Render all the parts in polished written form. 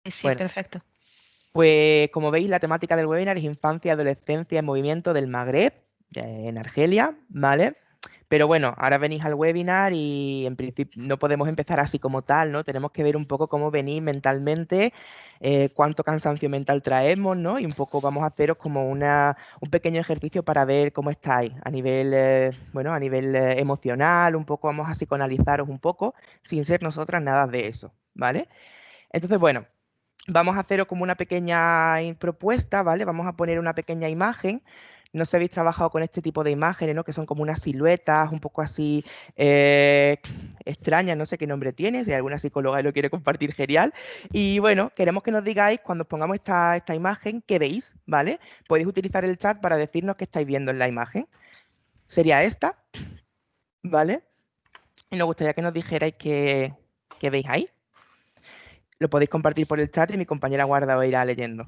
Sí, Bueno, perfecto. pues como veis, la temática del webinar es infancia y adolescencia en movimiento del Magreb, en Argelia, ¿vale? Pero bueno, ahora venís al webinar y en principio no podemos empezar así como tal, ¿no? Tenemos que ver un poco cómo venís mentalmente, cuánto cansancio mental traemos, ¿no? Y un poco vamos a haceros como un pequeño ejercicio para ver cómo estáis a nivel, bueno, a nivel emocional, un poco vamos a psicoanalizaros un poco, sin ser nosotras nada de eso, ¿vale? Entonces, bueno. Vamos a haceros como una pequeña propuesta, ¿vale? Vamos a poner una pequeña imagen. No sé si habéis trabajado con este tipo de imágenes, ¿no? Que son como unas siluetas un poco así eh, extrañas, no sé qué nombre tiene, si alguna psicóloga lo quiere compartir, genial. Y bueno, queremos que nos digáis cuando os pongamos esta imagen, qué veis, ¿vale? Podéis utilizar el chat para decirnos qué estáis viendo en la imagen. Sería esta, ¿vale? Y nos gustaría que nos dijerais qué veis ahí. Lo podéis compartir por el chat y mi compañera Guarda os irá leyendo.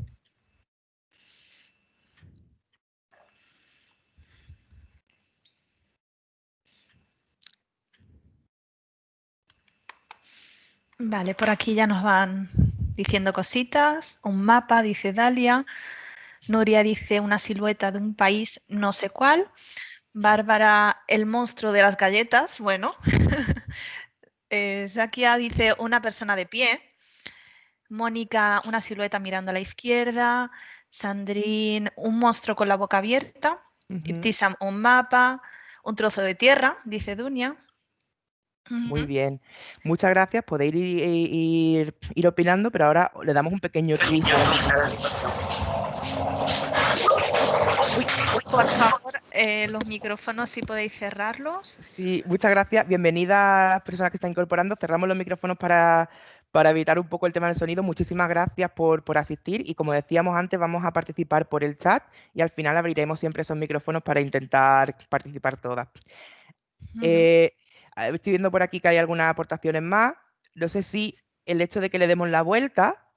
Vale, por aquí ya nos van diciendo cositas. Un mapa, dice Dalia. Nuria dice una silueta de un país no sé cuál. Bárbara, el monstruo de las galletas. Bueno. Zakia dice una persona de pie. Mónica, una silueta mirando a la izquierda. Sandrine, un monstruo con la boca abierta. Ujú. Ibtisam, un mapa. Un trozo de tierra, dice Dunia. Muy bien. Muchas gracias. Podéis ir opinando, pero ahora le damos un pequeño twist a la situación. Uy, Por favor, los micrófonos, si podéis cerrarlos. sí, muchas gracias. Bienvenida a las personas que están incorporando. Cerramos los micrófonos para evitar un poco el tema del sonido. Muchísimas gracias por asistir. Y como decíamos antes, vamos a participar por el chat y al final abriremos siempre esos micrófonos para intentar participar todas. Eh, Estoy viendo por aquí que hay algunas aportaciones más. No sé si el hecho de que le demos la vuelta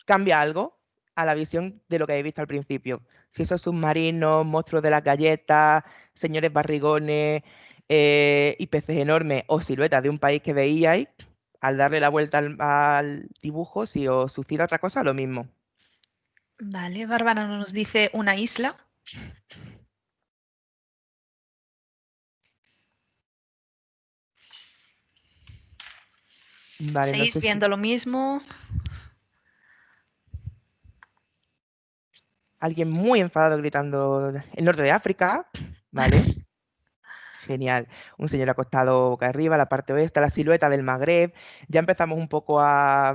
cambia algo a la visión de lo que habéis visto al principio. Si esos submarinos, monstruos de las galletas, señores barrigones y peces enormes o siluetas de un país que veíais, al darle la vuelta al dibujo, si os suscita otra cosa, lo mismo. Vale, Bárbara nos dice una isla. Vale, no ¿Seguís sé si viendo lo mismo? alguien muy enfadado gritando el norte de África, ¿vale? Genial. Un señor acostado boca arriba, la parte oeste, la silueta del Magreb. Ya empezamos un poco a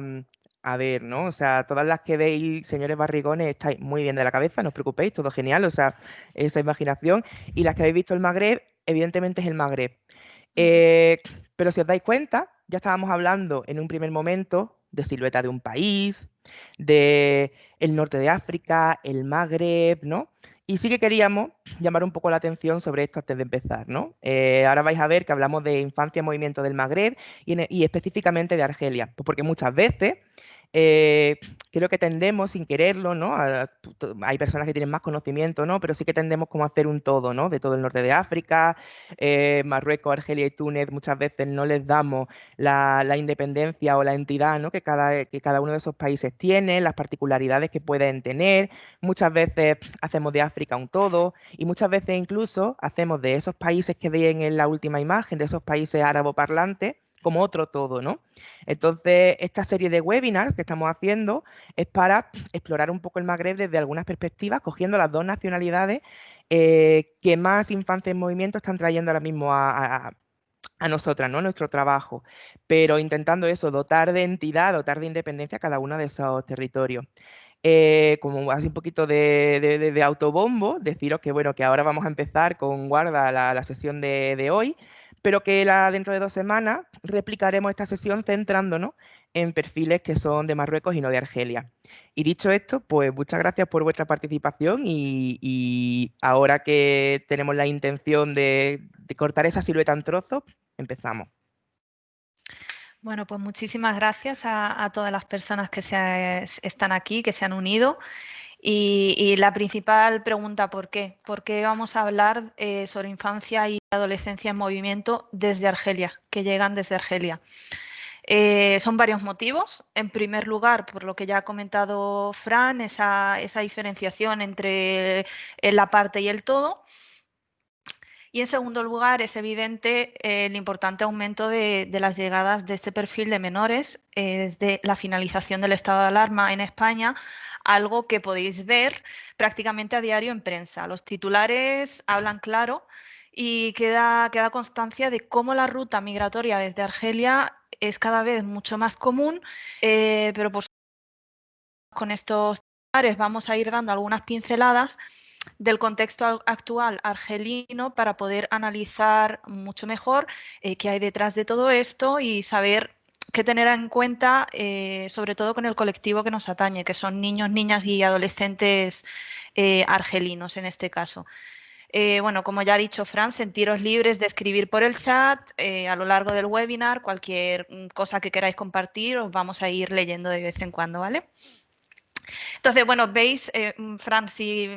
ver, ¿no? O sea, todas las que veis, señores barrigones, estáis muy bien de la cabeza, no os preocupéis, todo genial, o sea, esa imaginación. Y las que habéis visto el Magreb, evidentemente es el Magreb. Eh, pero si os dais cuenta, ya estábamos hablando en un primer momento de silueta de un país, de el norte de África, el Magreb, ¿no? Y sí que queríamos llamar un poco la atención sobre esto antes de empezar, ¿no? Ahora vais a ver que hablamos de infancia en movimiento del Magreb y específicamente de Argelia, pues porque muchas veces eh, creo que tendemos sin quererlo, ¿no? Hay personas que tienen más conocimiento, ¿no? Pero sí que tendemos como a hacer un todo, ¿no? De todo el norte de África, Marruecos, Argelia y Túnez, muchas veces no les damos la independencia o la entidad, ¿no? Que cada uno de esos países tiene, las particularidades que pueden tener. Muchas veces hacemos de África un todo y muchas veces incluso hacemos de esos países que ven en la última imagen, de esos países árabo-parlantes, como otro todo, ¿no? Entonces, esta serie de webinars que estamos haciendo es para explorar un poco el Magreb desde algunas perspectivas, cogiendo las dos nacionalidades que más infancia en movimiento están trayendo ahora mismo a nosotras, ¿no? Nuestro trabajo, pero intentando eso, dotar de entidad, dotar de independencia a cada uno de esos territorios. Como así un poquito de autobombo, deciros que bueno, que ahora vamos a empezar con Guarda la sesión de hoy, pero que dentro de 2 semanas replicaremos esta sesión centrándonos en perfiles que son de Marruecos y no de Argelia. Y dicho esto, pues muchas gracias por vuestra participación y ahora que tenemos la intención de cortar esa silueta en trozos, empezamos. Bueno, pues muchísimas gracias a todas las personas que están aquí, que se han unido. Y la principal pregunta, ¿por qué? ¿Por qué vamos a hablar sobre infancia y adolescencia en movimiento desde Argelia, que llegan desde Argelia? Son varios motivos. En primer lugar, por lo que ya ha comentado Fran, esa diferenciación entre la parte y el todo. Y en segundo lugar, es evidente el importante aumento de las llegadas de este perfil de menores desde la finalización del estado de alarma en España, algo que podéis ver prácticamente a diario en prensa. Los titulares hablan claro y queda constancia de cómo la ruta migratoria desde Argelia es cada vez mucho más común, pero por con estos titulares vamos a ir dando algunas pinceladas del contexto actual argelino para poder analizar mucho mejor qué hay detrás de todo esto y saber qué tener en cuenta, sobre todo con el colectivo que nos atañe, que son niños, niñas y adolescentes argelinos en este caso. Bueno, como ya ha dicho Fran, sentiros libres de escribir por el chat a lo largo del webinar, cualquier cosa que queráis compartir, os vamos a ir leyendo de vez en cuando, ¿vale? Entonces, bueno, veis, Fran, si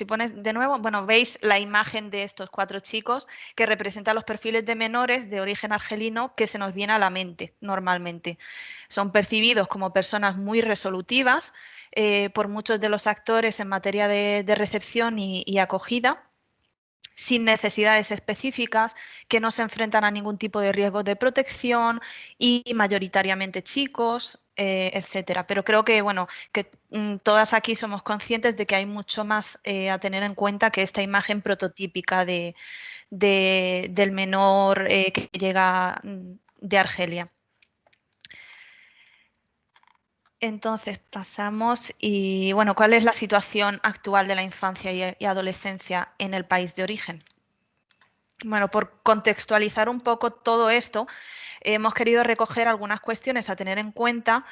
pones de nuevo, bueno, veis la imagen de estos 4 chicos que representan los perfiles de menores de origen argelino que se nos viene a la mente normalmente. Son percibidos como personas muy resolutivas por muchos de los actores en materia de recepción y acogida, sin necesidades específicas, que no se enfrentan a ningún tipo de riesgo de protección y mayoritariamente chicos, etcétera. Pero creo que, bueno, que todas aquí somos conscientes de que hay mucho más a tener en cuenta que esta imagen prototípica del menor que llega de Argelia. Entonces pasamos y, bueno, ¿cuál es la situación actual de la infancia y adolescencia en el país de origen? Bueno, por contextualizar un poco todo esto, hemos querido recoger algunas cuestiones a tener en cuenta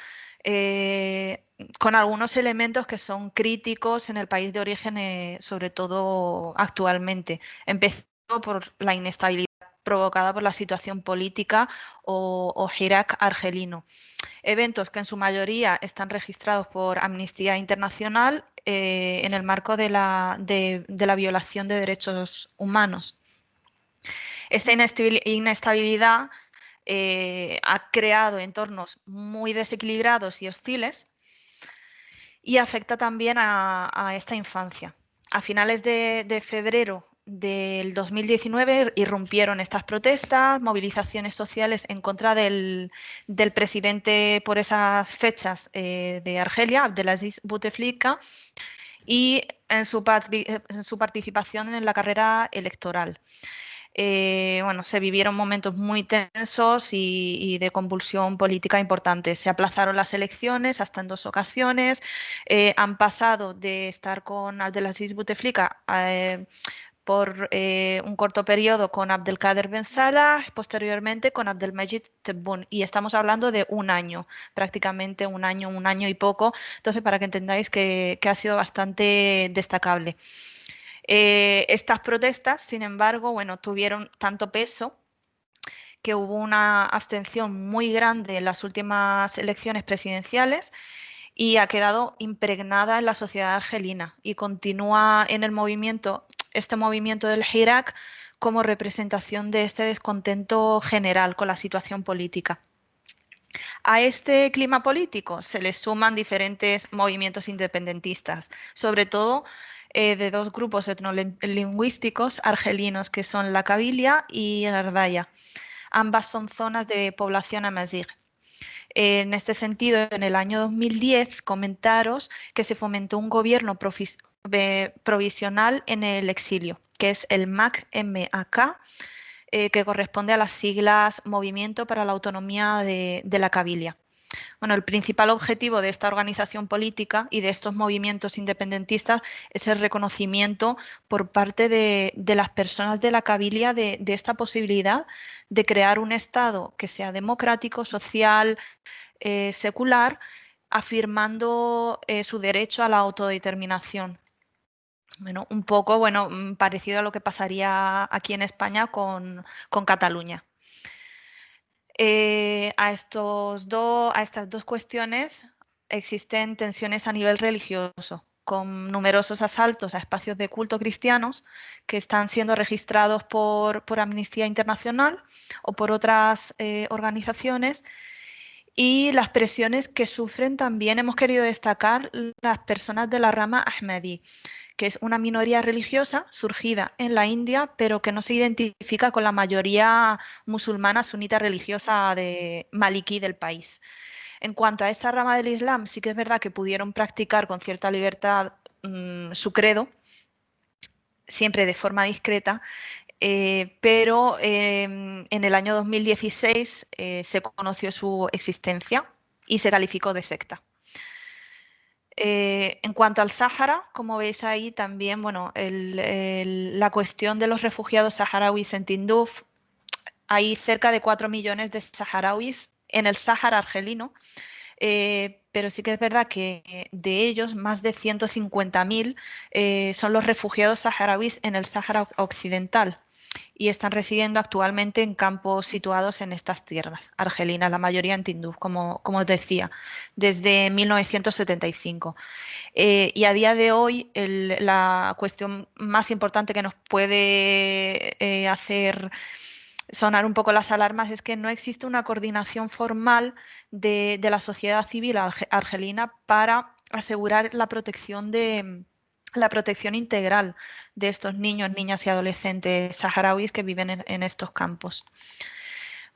con algunos elementos que son críticos en el país de origen, sobre todo actualmente. Empezando por la inestabilidad provocada por la situación política o Irak argelino. Eventos que en su mayoría están registrados por Amnistía Internacional en el marco de la violación de derechos humanos. Esta inestabilidad ha creado entornos muy desequilibrados y hostiles y afecta también a esta infancia. A finales de febrero del 2019 irrumpieron estas protestas, movilizaciones sociales en contra del presidente por esas fechas de Argelia, Abdelaziz Bouteflika, y en su participación en la carrera electoral. Bueno, se vivieron momentos muy tensos y de convulsión política importante. Se aplazaron las elecciones hasta en 2 ocasiones. Han pasado de estar con Abdelaziz Bouteflika por un corto periodo con Abdelkader Ben Salah, posteriormente con Abdelmajid Tebboune. Y estamos hablando de un año, prácticamente un año y poco. Entonces, para que entendáis que ha sido bastante destacable. Estas protestas, sin embargo, bueno, tuvieron tanto peso que hubo una abstención muy grande en las últimas elecciones presidenciales y ha quedado impregnada en la sociedad argelina y continúa en el movimiento, este movimiento del Hirak, como representación de este descontento general con la situación política. A este clima político se le suman diferentes movimientos independentistas, sobre todo de 2 grupos etnolingüísticos argelinos que son la Kabilia y Ardaya. Ambas son zonas de población amazigh. En este sentido, en el año 2010, comentaros que se fomentó un gobierno provisional en el exilio, que es el MAC, que corresponde a las siglas Movimiento para la Autonomía de la Kabilia. Bueno, el principal objetivo de esta organización política y de estos movimientos independentistas es el reconocimiento por parte de las personas de la Kabilia de esta posibilidad de crear un Estado que sea democrático, social, secular, afirmando su derecho a la autodeterminación. Bueno, un poco parecido a lo que pasaría aquí en España con Cataluña. A estas 2 cuestiones existen tensiones a nivel religioso, con numerosos asaltos a espacios de culto cristianos que están siendo registrados por Amnistía Internacional o por otras organizaciones y las presiones que sufren también. Hemos querido destacar las personas de la rama Ahmadi, que es una minoría religiosa surgida en la India, pero que no se identifica con la mayoría musulmana sunita religiosa de Maliki del país. En cuanto a esta rama del Islam, sí que es verdad que pudieron practicar con cierta libertad su credo, siempre de forma discreta, pero en el año 2016 se conoció su existencia y se calificó de secta. En cuanto al Sáhara, como veis ahí también, bueno, la cuestión de los refugiados saharauis en Tinduf, hay cerca de 4 millones de saharauis en el Sáhara argelino, pero sí que es verdad que de ellos más de 150.000 son los refugiados saharauis en el Sáhara occidental y están residiendo actualmente en campos situados en estas tierras argelinas, la mayoría en Tinduf, como os decía, desde 1975. Y a día de hoy la cuestión más importante que nos puede hacer sonar un poco las alarmas es que no existe una coordinación formal de la sociedad civil argelina para asegurar la protección integral de estos niños, niñas y adolescentes saharauis que viven en estos campos.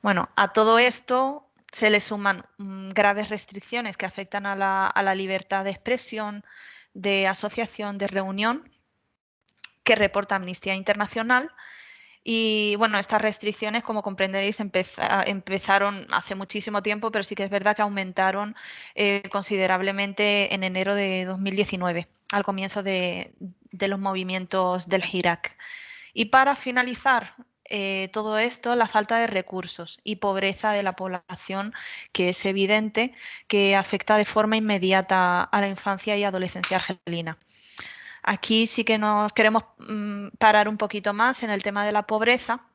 Bueno, a todo esto se le suman graves restricciones que afectan a la libertad de expresión, de asociación, de reunión, que reporta Amnistía Internacional. Y bueno, estas restricciones, como comprenderéis, empezaron hace muchísimo tiempo, pero sí que es verdad que aumentaron considerablemente en enero de 2019, al comienzo de los movimientos del Hirak. Y para finalizar todo esto, la falta de recursos y pobreza de la población, que es evidente que afecta de forma inmediata a la infancia y adolescencia argelina. Aquí sí que nos queremos parar un poquito más en el tema de la pobreza.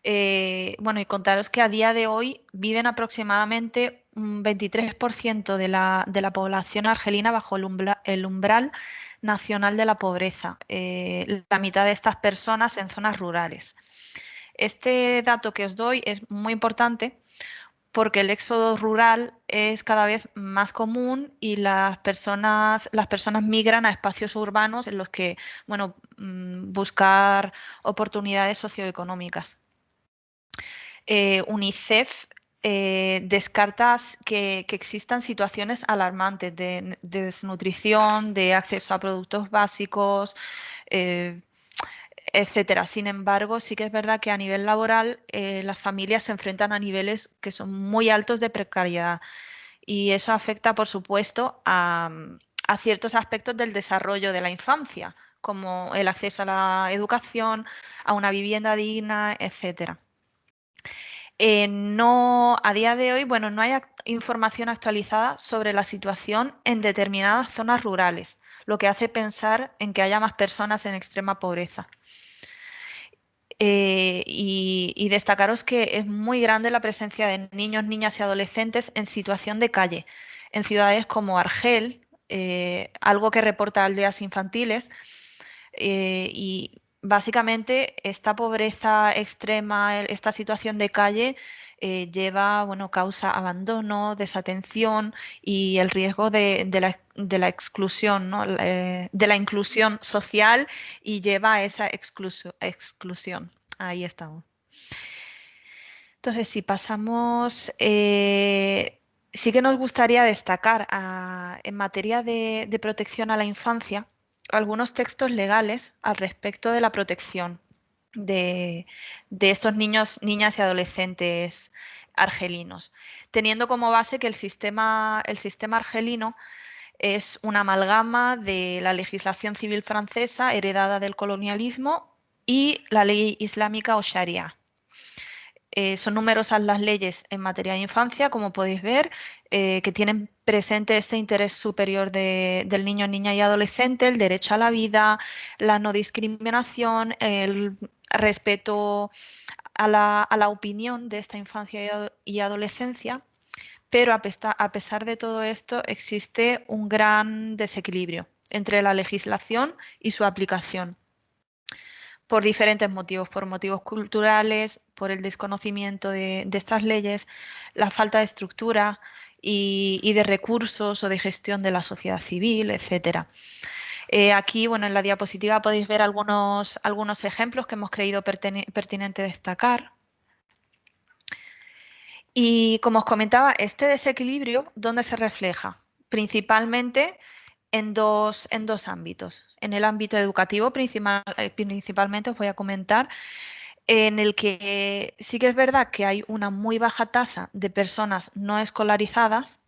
Bueno, y contaros que a día de hoy viven aproximadamente un 23% de la población argelina bajo el umbral nacional de la pobreza. La mitad de estas personas en zonas rurales. Este dato que os doy es muy importante porque el éxodo rural es cada vez más común y las personas migran a espacios urbanos en los que, bueno, buscar oportunidades socioeconómicas. UNICEF descarta que existan situaciones alarmantes de desnutrición, de acceso a productos básicos, etcétera. Sin embargo, sí que es verdad que a nivel laboral las familias se enfrentan a niveles que son muy altos de precariedad y eso afecta, por supuesto, a ciertos aspectos del desarrollo de la infancia, como el acceso a la educación, a una vivienda digna, etcétera. A día de hoy, bueno, no hay información actualizada sobre la situación en determinadas zonas rurales, lo que hace pensar en que haya más personas en extrema pobreza. Y destacaros que es muy grande la presencia de niños, niñas y adolescentes en situación de calle, en ciudades como Argel, algo que reporta Aldeas Infantiles, y básicamente esta pobreza extrema, esta situación de calle, lleva, bueno, causa abandono, desatención y el riesgo de la exclusión, ¿no? De la inclusión social y lleva a esa exclusión. Ahí estamos. Entonces, si pasamos, sí que nos gustaría destacar en materia de protección a la infancia algunos textos legales al respecto de la protección de estos niños, niñas y adolescentes argelinos, teniendo como base que el sistema argelino es una amalgama de la legislación civil francesa heredada del colonialismo y la ley islámica o sharia. Son numerosas las leyes en materia de infancia, como podéis ver, que tienen presente este interés superior del niño, niña y adolescente, el derecho a la vida, la no discriminación, el respeto a la opinión de esta infancia y adolescencia, pero a pesar de todo esto existe un gran desequilibrio entre la legislación y su aplicación. por diferentes motivos, por motivos culturales, por el desconocimiento de estas leyes, la falta de estructura y de recursos o de gestión de la sociedad civil, etcétera. Aquí, bueno, en la diapositiva podéis ver algunos ejemplos que hemos creído pertinente destacar. Y como os comentaba, este desequilibrio, ¿dónde se refleja? Principalmente en dos ámbitos. En el ámbito educativo, principalmente os voy a comentar, en el que sí que es verdad que hay una muy baja tasa de personas no escolarizadas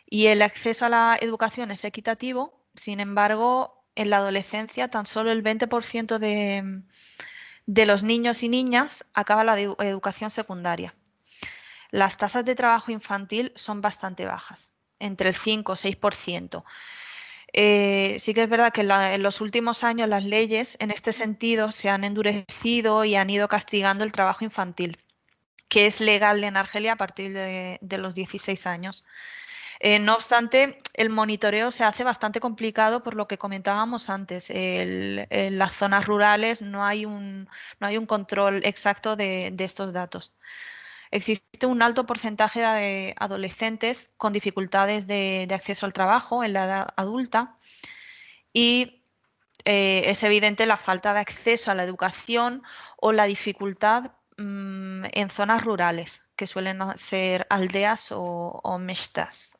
y el acceso a la educación es equitativo. Sin embargo, en la adolescencia tan solo el 20% de los niños y niñas acaba la educación secundaria. Las tasas de trabajo infantil son bastante bajas, entre el 5 o 6%. Sí que es verdad que en los últimos años las leyes en este sentido se han endurecido y han ido castigando el trabajo infantil, que es legal en Argelia a partir de los 16 años. No obstante, el monitoreo se hace bastante complicado por lo que comentábamos antes. En las zonas rurales no hay un control exacto de estos datos. Existe un alto porcentaje de adolescentes con dificultades de acceso al trabajo en la edad adulta y es evidente la falta de acceso a la educación o la dificultad en zonas rurales, que suelen ser aldeas o meshtas.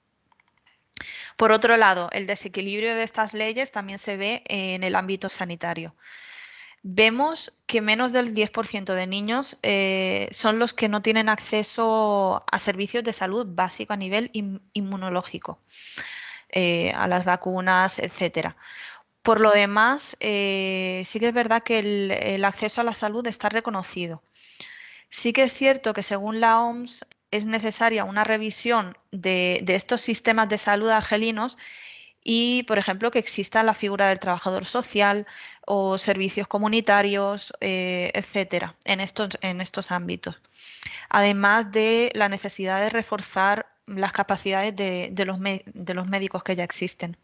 Por otro lado, el desequilibrio de estas leyes también se ve en el ámbito sanitario. Vemos que menos del 10% de niños son los que no tienen acceso a servicios de salud básico a nivel inmunológico, a las vacunas, etcétera. Por lo demás, sí que es verdad que el acceso a la salud está reconocido. Sí que es cierto que según la OMS es necesaria una revisión de estos sistemas de salud argelinos y, por ejemplo, que exista la figura del trabajador social o servicios comunitarios, etcétera, en estos ámbitos. Además de la necesidad de reforzar las capacidades de los médicos que ya existen.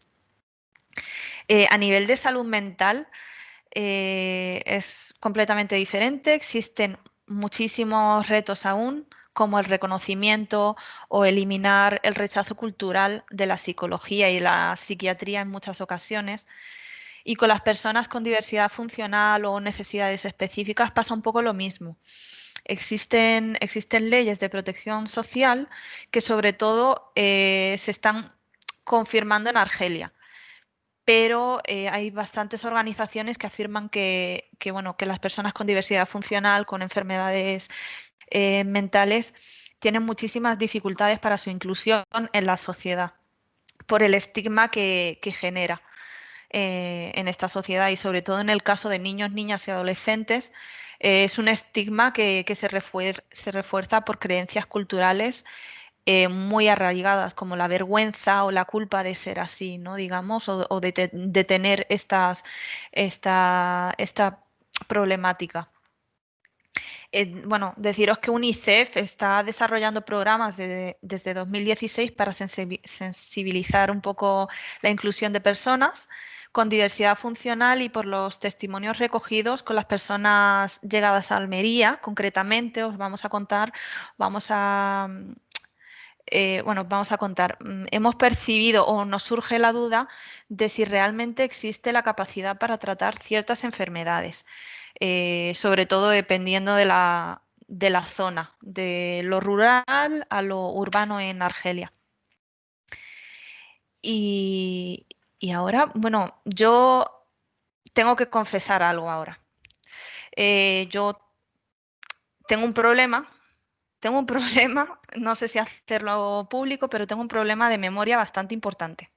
A nivel de salud mental es completamente diferente. Existen muchísimos retos aún, como el reconocimiento o eliminar el rechazo cultural de la psicología y la psiquiatría en muchas ocasiones. Y con las personas con diversidad funcional o necesidades específicas pasa un poco lo mismo. Existen leyes de protección social que sobre todo se están confirmando en Argelia, pero hay bastantes organizaciones que afirman bueno, que las personas con diversidad funcional, con enfermedades mentales, tienen muchísimas dificultades para su inclusión en la sociedad por el estigma que genera en esta sociedad y sobre todo en el caso de niños, niñas y adolescentes. Es un estigma que se refuerza por creencias culturales muy arraigadas, como la vergüenza o la culpa de ser así, ¿no? Digamos, o de tener esta problemática. Bueno, deciros que UNICEF está desarrollando programas desde 2016 para sensibilizar un poco la inclusión de personas con diversidad funcional y por los testimonios recogidos con las personas llegadas a Almería, concretamente, os vamos a contar, vamos a contar, hemos percibido o nos surge la duda de si realmente existe la capacidad para tratar ciertas enfermedades, sobre todo dependiendo de la zona, de lo rural a lo urbano en Argelia. Y ahora, bueno, yo tengo que confesar algo ahora. Yo tengo un problema. No sé si hacerlo público, pero tengo un problema de memoria bastante importante.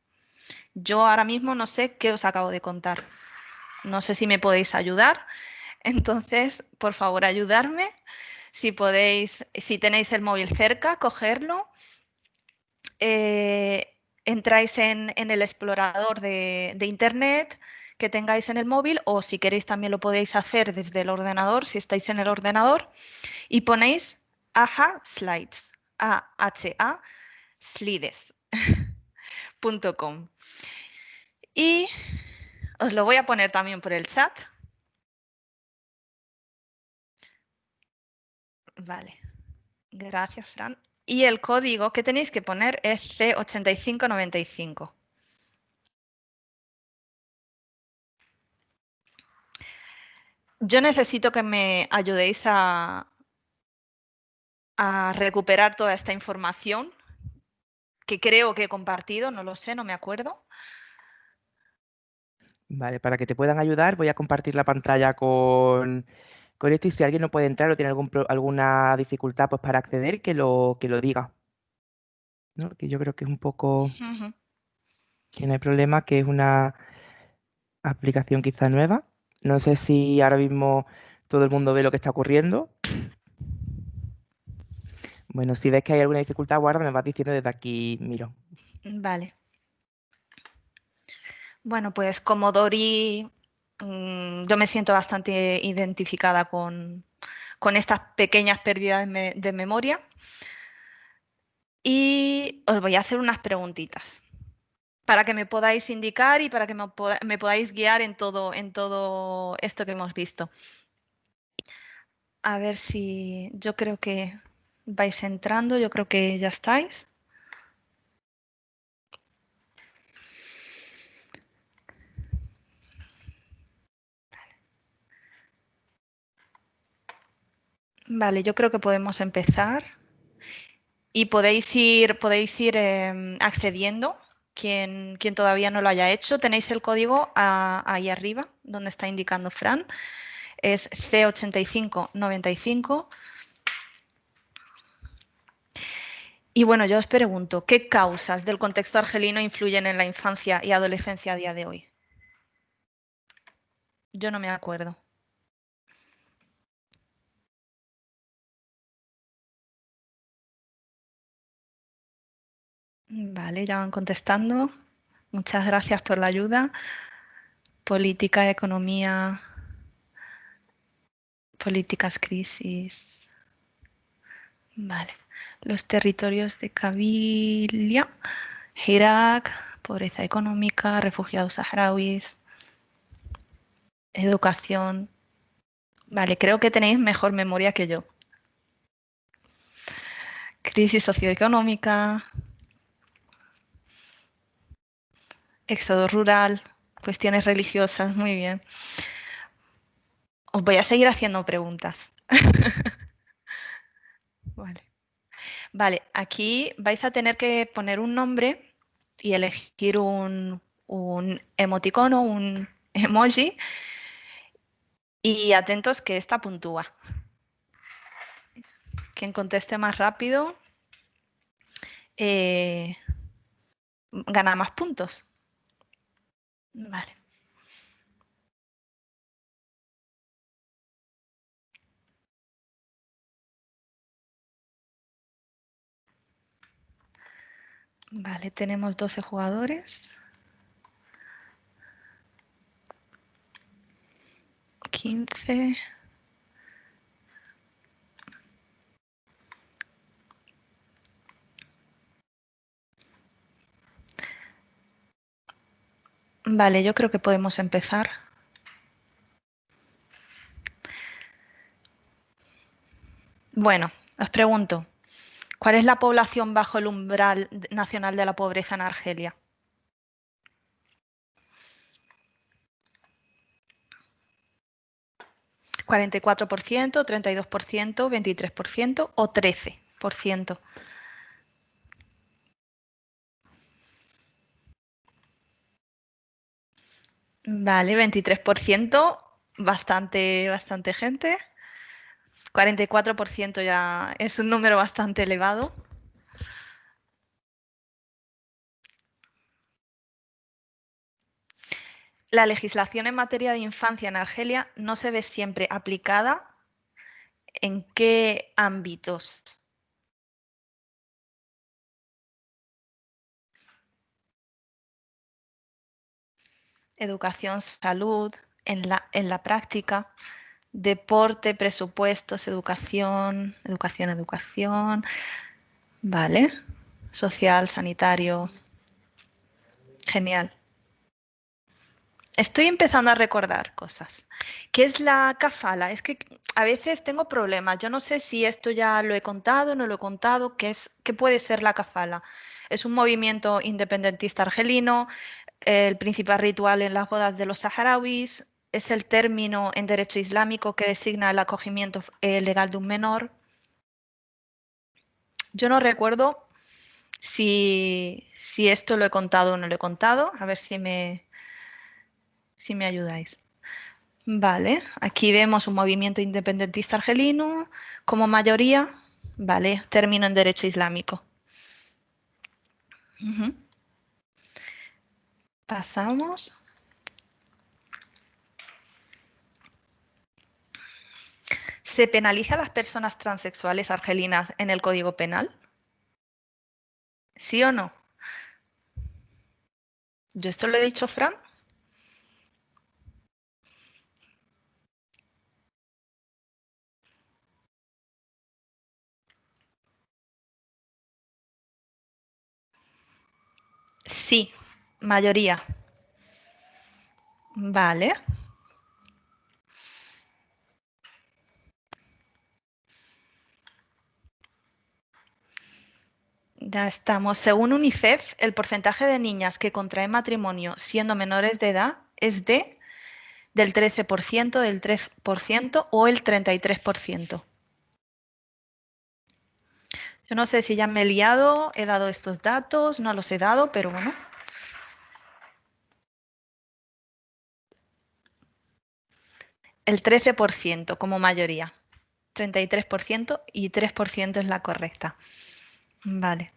Yo ahora mismo no sé qué os acabo de contar. No sé si me podéis ayudar. Entonces, por favor, ayudarme. Si podéis, si tenéis el móvil cerca, cogerlo. Entráis en el explorador de Internet que tengáis en el móvil o si queréis también lo podéis hacer desde el ordenador, si estáis en el ordenador, y ponéis AHA Slides, AHA Slides.com. Y os lo voy a poner también por el chat. Vale. Gracias, Fran. Y el código que tenéis que poner es C8595. Yo necesito que me ayudéis a recuperar toda esta información que creo que he compartido, no lo sé, no me acuerdo. Vale, para que te puedan ayudar, voy a compartir la pantalla con esto y si alguien no puede entrar o tiene alguna dificultad pues, para acceder, que lo diga. ¿No? Que yo creo que es un poco, Ujú. que no hay problema, que es una aplicación quizá nueva. No sé si ahora mismo todo el mundo ve lo que está ocurriendo. Bueno, si ves que hay alguna dificultad, guarda, me vas diciendo desde aquí, miro. Vale. Bueno, pues como Dori, yo me siento bastante identificada con estas pequeñas pérdidas de memoria y os voy a hacer unas preguntitas para que me podáis indicar y para que me podáis guiar en todo esto que hemos visto. A ver si yo creo que vais entrando, yo creo que ya estáis. Vale, yo creo que podemos empezar y podéis ir accediendo. Quien todavía no lo haya hecho, tenéis el código ahí arriba, donde está indicando Fran. Es C8595. Y bueno, yo os pregunto, ¿qué causas del contexto argelino influyen en la infancia y adolescencia a día de hoy? Yo no me acuerdo. Vale, ya van contestando. Muchas gracias por la ayuda. Política, economía, políticas, crisis. Vale. Los territorios de Cabilia, Irak, pobreza económica, refugiados saharauis, educación. Vale, creo que tenéis mejor memoria que yo. Crisis socioeconómica, éxodo rural, cuestiones religiosas, muy bien. Os voy a seguir haciendo preguntas. Vale. Vale, aquí vais a tener que poner un nombre y elegir un emoticono, un emoji, y atentos que esta puntúa. Quien conteste más rápido eh, gana más puntos. Vale. Vale, tenemos 12 jugadores. 15. Vale, yo creo que podemos empezar. Bueno, os pregunto, ¿cuál es la población bajo el umbral nacional de la pobreza en Argelia? 44%, 32%, 23% o 13%. Vale, 23%, bastante gente. 44% ya es un número bastante elevado. La legislación en materia de infancia en Argelia no se ve siempre aplicada. ¿En qué ámbitos? Educación, salud, en la práctica, deporte, presupuestos, educación. Vale. Social, sanitario. Genial. Estoy empezando a recordar cosas. ¿Qué es la kafala? Es que a veces tengo problemas. Yo no sé si esto ya lo he contado, no lo he contado. ¿Qué puede ser la kafala? Es un movimiento independentista argelino, el principal ritual en las bodas de los saharauis. Es el término en derecho islámico que designa el acogimiento legal de un menor. Yo no recuerdo si esto lo he contado o no lo he contado. A ver si me ayudáis. Vale, aquí vemos un movimiento independentista argelino como mayoría. Vale, término en derecho islámico. Ujú. Pasamos. ¿Se penaliza a las personas transexuales argelinas en el Código Penal? ¿Sí o no? ¿Yo esto lo he dicho, Fran? Sí, mayoría. Vale. Ya estamos. Según UNICEF, el porcentaje de niñas que contraen matrimonio siendo menores de edad es del 13%, del 3% o el 33%. Yo no sé si ya me he liado, he dado estos datos, no los he dado, pero bueno. El 13% como mayoría. 33% y 3% es la correcta. Vale.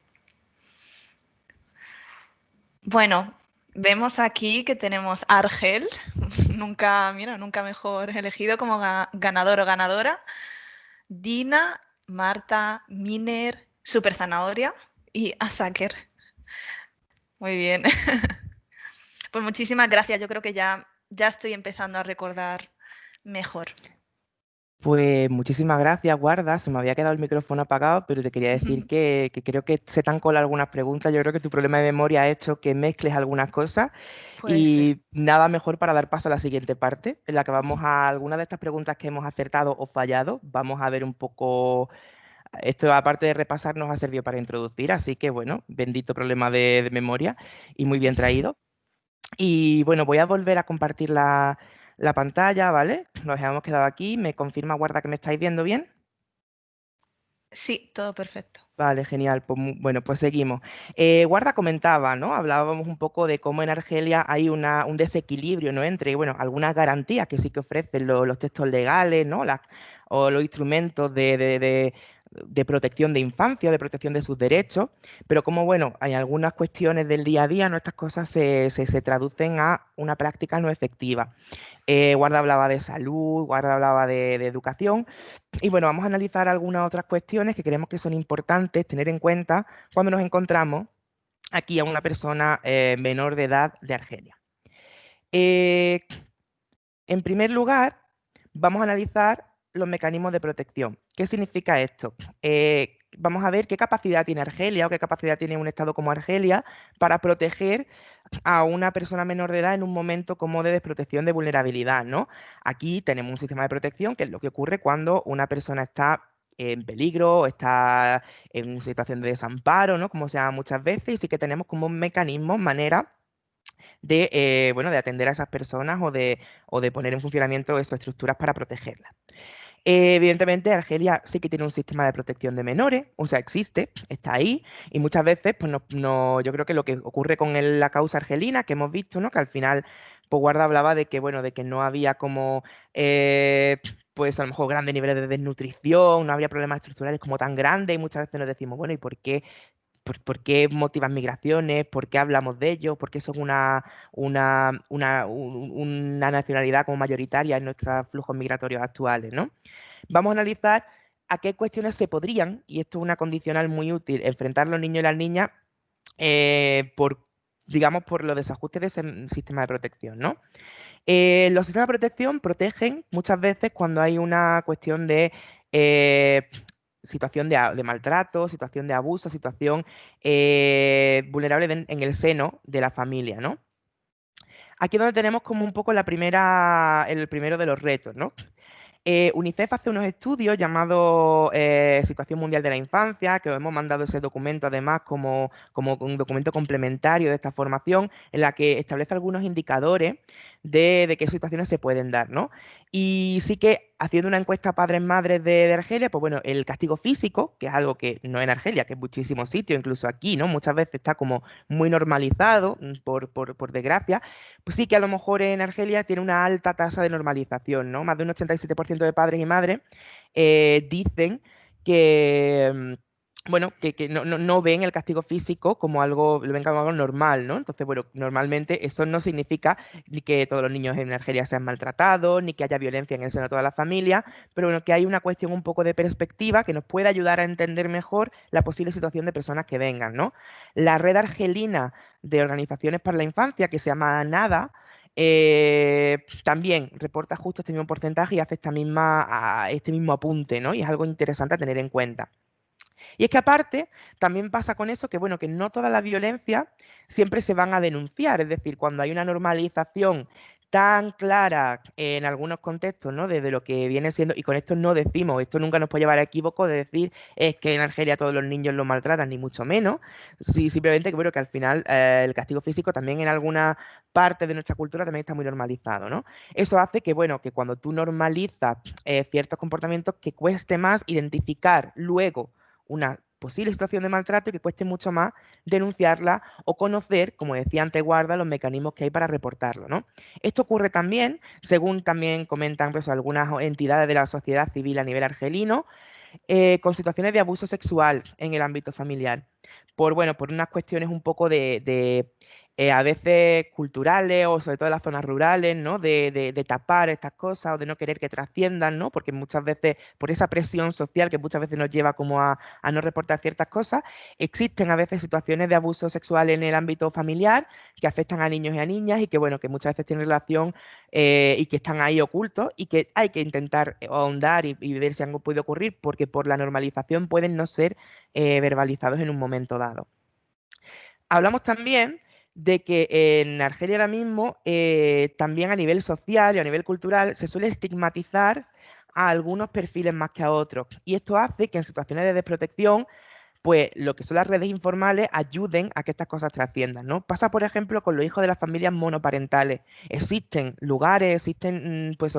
Bueno, vemos aquí que tenemos a Argel, nunca, mira, nunca mejor elegido como ganador o ganadora. Dina, Marta, Miner, Super Zanahoria y Asaker. Muy bien. Pues muchísimas gracias. Yo creo que ya estoy empezando a recordar mejor. Pues muchísimas gracias, Guarda. Se me había quedado el micrófono apagado, pero te quería decir que creo que se te han colado algunas preguntas. Yo creo que tu problema de memoria ha hecho que mezcles algunas cosas Puede ser. y nada mejor para dar paso a la siguiente parte, en la que vamos a algunas de estas preguntas que hemos acertado o fallado. Vamos a ver un poco, esto aparte de repasar nos ha servido para introducir, así que bueno, bendito problema de memoria y muy bien traído. Y bueno, voy a volver a compartir la pantalla, ¿vale? Nos hemos quedado aquí. ¿Me confirma, Guarda, que me estáis viendo bien? Sí, todo perfecto. Vale, genial. Pues, bueno, pues seguimos. Guarda comentaba, ¿no? Hablábamos un poco de cómo en Argelia hay un desequilibrio, ¿no? Entre, bueno, algunas garantías que sí que ofrecen los textos legales, ¿no? O los instrumentos de protección de infancia, de protección de sus derechos, pero como, bueno, hay algunas cuestiones del día a día, ¿no? Estas cosas se traducen a una práctica no efectiva. Guarda hablaba de salud, Guarda hablaba de educación. Y bueno, vamos a analizar algunas otras cuestiones que creemos que son importantes tener en cuenta cuando nos encontramos aquí a una persona menor de edad de Argelia. Eh, en primer lugar, vamos a analizar los mecanismos de protección. ¿Qué significa esto? Vamos a ver qué capacidad tiene Argelia o qué capacidad tiene un Estado como Argelia para proteger a una persona menor de edad en un momento como de desprotección, de vulnerabilidad, ¿no? Aquí tenemos un sistema de protección, que es lo que ocurre cuando una persona está en peligro, está en una situación de desamparo, ¿no? Como se llama muchas veces, y sí que tenemos como un mecanismo, manera de, bueno, de atender a esas personas o de poner en funcionamiento esas estructuras para protegerlas. Evidentemente, Argelia sí que tiene un sistema de protección de menores, o sea, existe, está ahí, y muchas veces, pues yo creo que lo que ocurre con la causa argelina, que hemos visto, ¿no? Que al final, pues Guarda hablaba de que, bueno, de que no había como, pues a lo mejor grandes niveles de desnutrición, no había problemas estructurales como tan grandes, y muchas veces nos decimos, bueno, ¿y por qué motivan migraciones? ¿Por qué hablamos de ellos? ¿Por qué son una nacionalidad como mayoritaria en nuestros flujos migratorios actuales, ¿no? Vamos a analizar a qué cuestiones se podrían, y esto es una condicional muy útil, enfrentar los niños y las niñas digamos, por los desajustes de ese sistema de protección, ¿no? Los sistemas de protección protegen muchas veces cuando hay una cuestión de situación de maltrato, situación de abuso, situación vulnerable en el seno de la familia, ¿no? Aquí es donde tenemos como un poco el primero de los retos, ¿no? UNICEF hace unos estudios llamados Situación Mundial de la Infancia, que os hemos mandado ese documento además como un documento complementario de esta formación, en la que establece algunos indicadores de qué situaciones se pueden dar, ¿no? Y sí que haciendo una encuesta a padres-madres de Argelia, pues bueno, el castigo físico, que es algo que no en Argelia, que en muchísimos sitios, incluso aquí, ¿no? Muchas veces está como muy normalizado, por desgracia, pues sí que a lo mejor en Argelia tiene una alta tasa de normalización, ¿no? Más de un 87% de padres y madres dicen que, bueno, que no ven el castigo físico como algo, lo ven como algo normal, ¿no? Entonces, bueno, normalmente eso no significa ni que todos los niños en Argelia sean maltratados, ni que haya violencia en el seno de toda la familia, pero bueno, que hay una cuestión un poco de perspectiva que nos puede ayudar a entender mejor la posible situación de personas que vengan, ¿no? La red argelina de organizaciones para la infancia, que se llama NADA, también reporta justo este mismo porcentaje y hace este mismo apunte, ¿no? Y es algo interesante a tener en cuenta. Y es que aparte, también pasa con eso que, bueno, que no todas las violencias siempre se van a denunciar, es decir, cuando hay una normalización tan clara en algunos contextos, ¿no? Desde lo que viene siendo, y con esto no decimos, esto nunca nos puede llevar a equívoco de decir es que en Argelia todos los niños los maltratan, ni mucho menos, sí, simplemente que, bueno, que al final el castigo físico también en alguna parte de nuestra cultura también está muy normalizado, ¿no? Eso hace que, bueno, que cuando tú normalizas ciertos comportamientos, que cueste más identificar luego una posible situación de maltrato y que cueste mucho más denunciarla o conocer, como decía antes Guarda, los mecanismos que hay para reportarlo, ¿no? Esto ocurre también, según también comentan pues, algunas entidades de la sociedad civil a nivel argelino, con situaciones de abuso sexual en el ámbito familiar. Bueno, por unas cuestiones un poco a veces culturales o sobre todo en las zonas rurales, ¿no? De tapar estas cosas o de no querer que trasciendan, ¿no? Porque muchas veces, por esa presión social que muchas veces nos lleva como a no reportar ciertas cosas, existen a veces situaciones de abuso sexual en el ámbito familiar que afectan a niños y a niñas y que, bueno, que muchas veces tienen relación y que están ahí ocultos y que hay que intentar ahondar y ver si algo puede ocurrir porque por la normalización pueden no ser verbalizados en un momento dado. Hablamos también de que en Argelia ahora mismo, también a nivel social y a nivel cultural, se suele estigmatizar a algunos perfiles más que a otros. Y esto hace que en situaciones de desprotección pues lo que son las redes informales ayuden a que estas cosas trasciendan, ¿no? Pasa, por ejemplo, con los hijos de las familias monoparentales. Existen lugares, existen pues,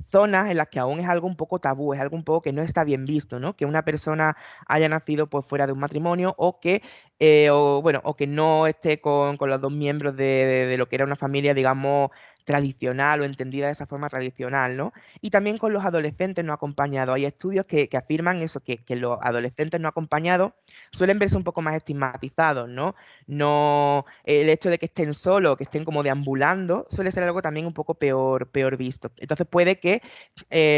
zonas en las que aún es algo un poco tabú, es algo un poco que no está bien visto, ¿no? Que una persona haya nacido pues, fuera de un matrimonio o que no esté con los dos miembros de lo que era una familia, digamos, tradicional o entendida de esa forma tradicional, ¿no? Y también con los adolescentes no acompañados. Hay estudios que afirman eso, que los adolescentes no acompañados suelen verse un poco más estigmatizados, ¿no? No, el hecho de que estén solos, que estén como deambulando, suele ser algo también un poco peor visto. Entonces puede que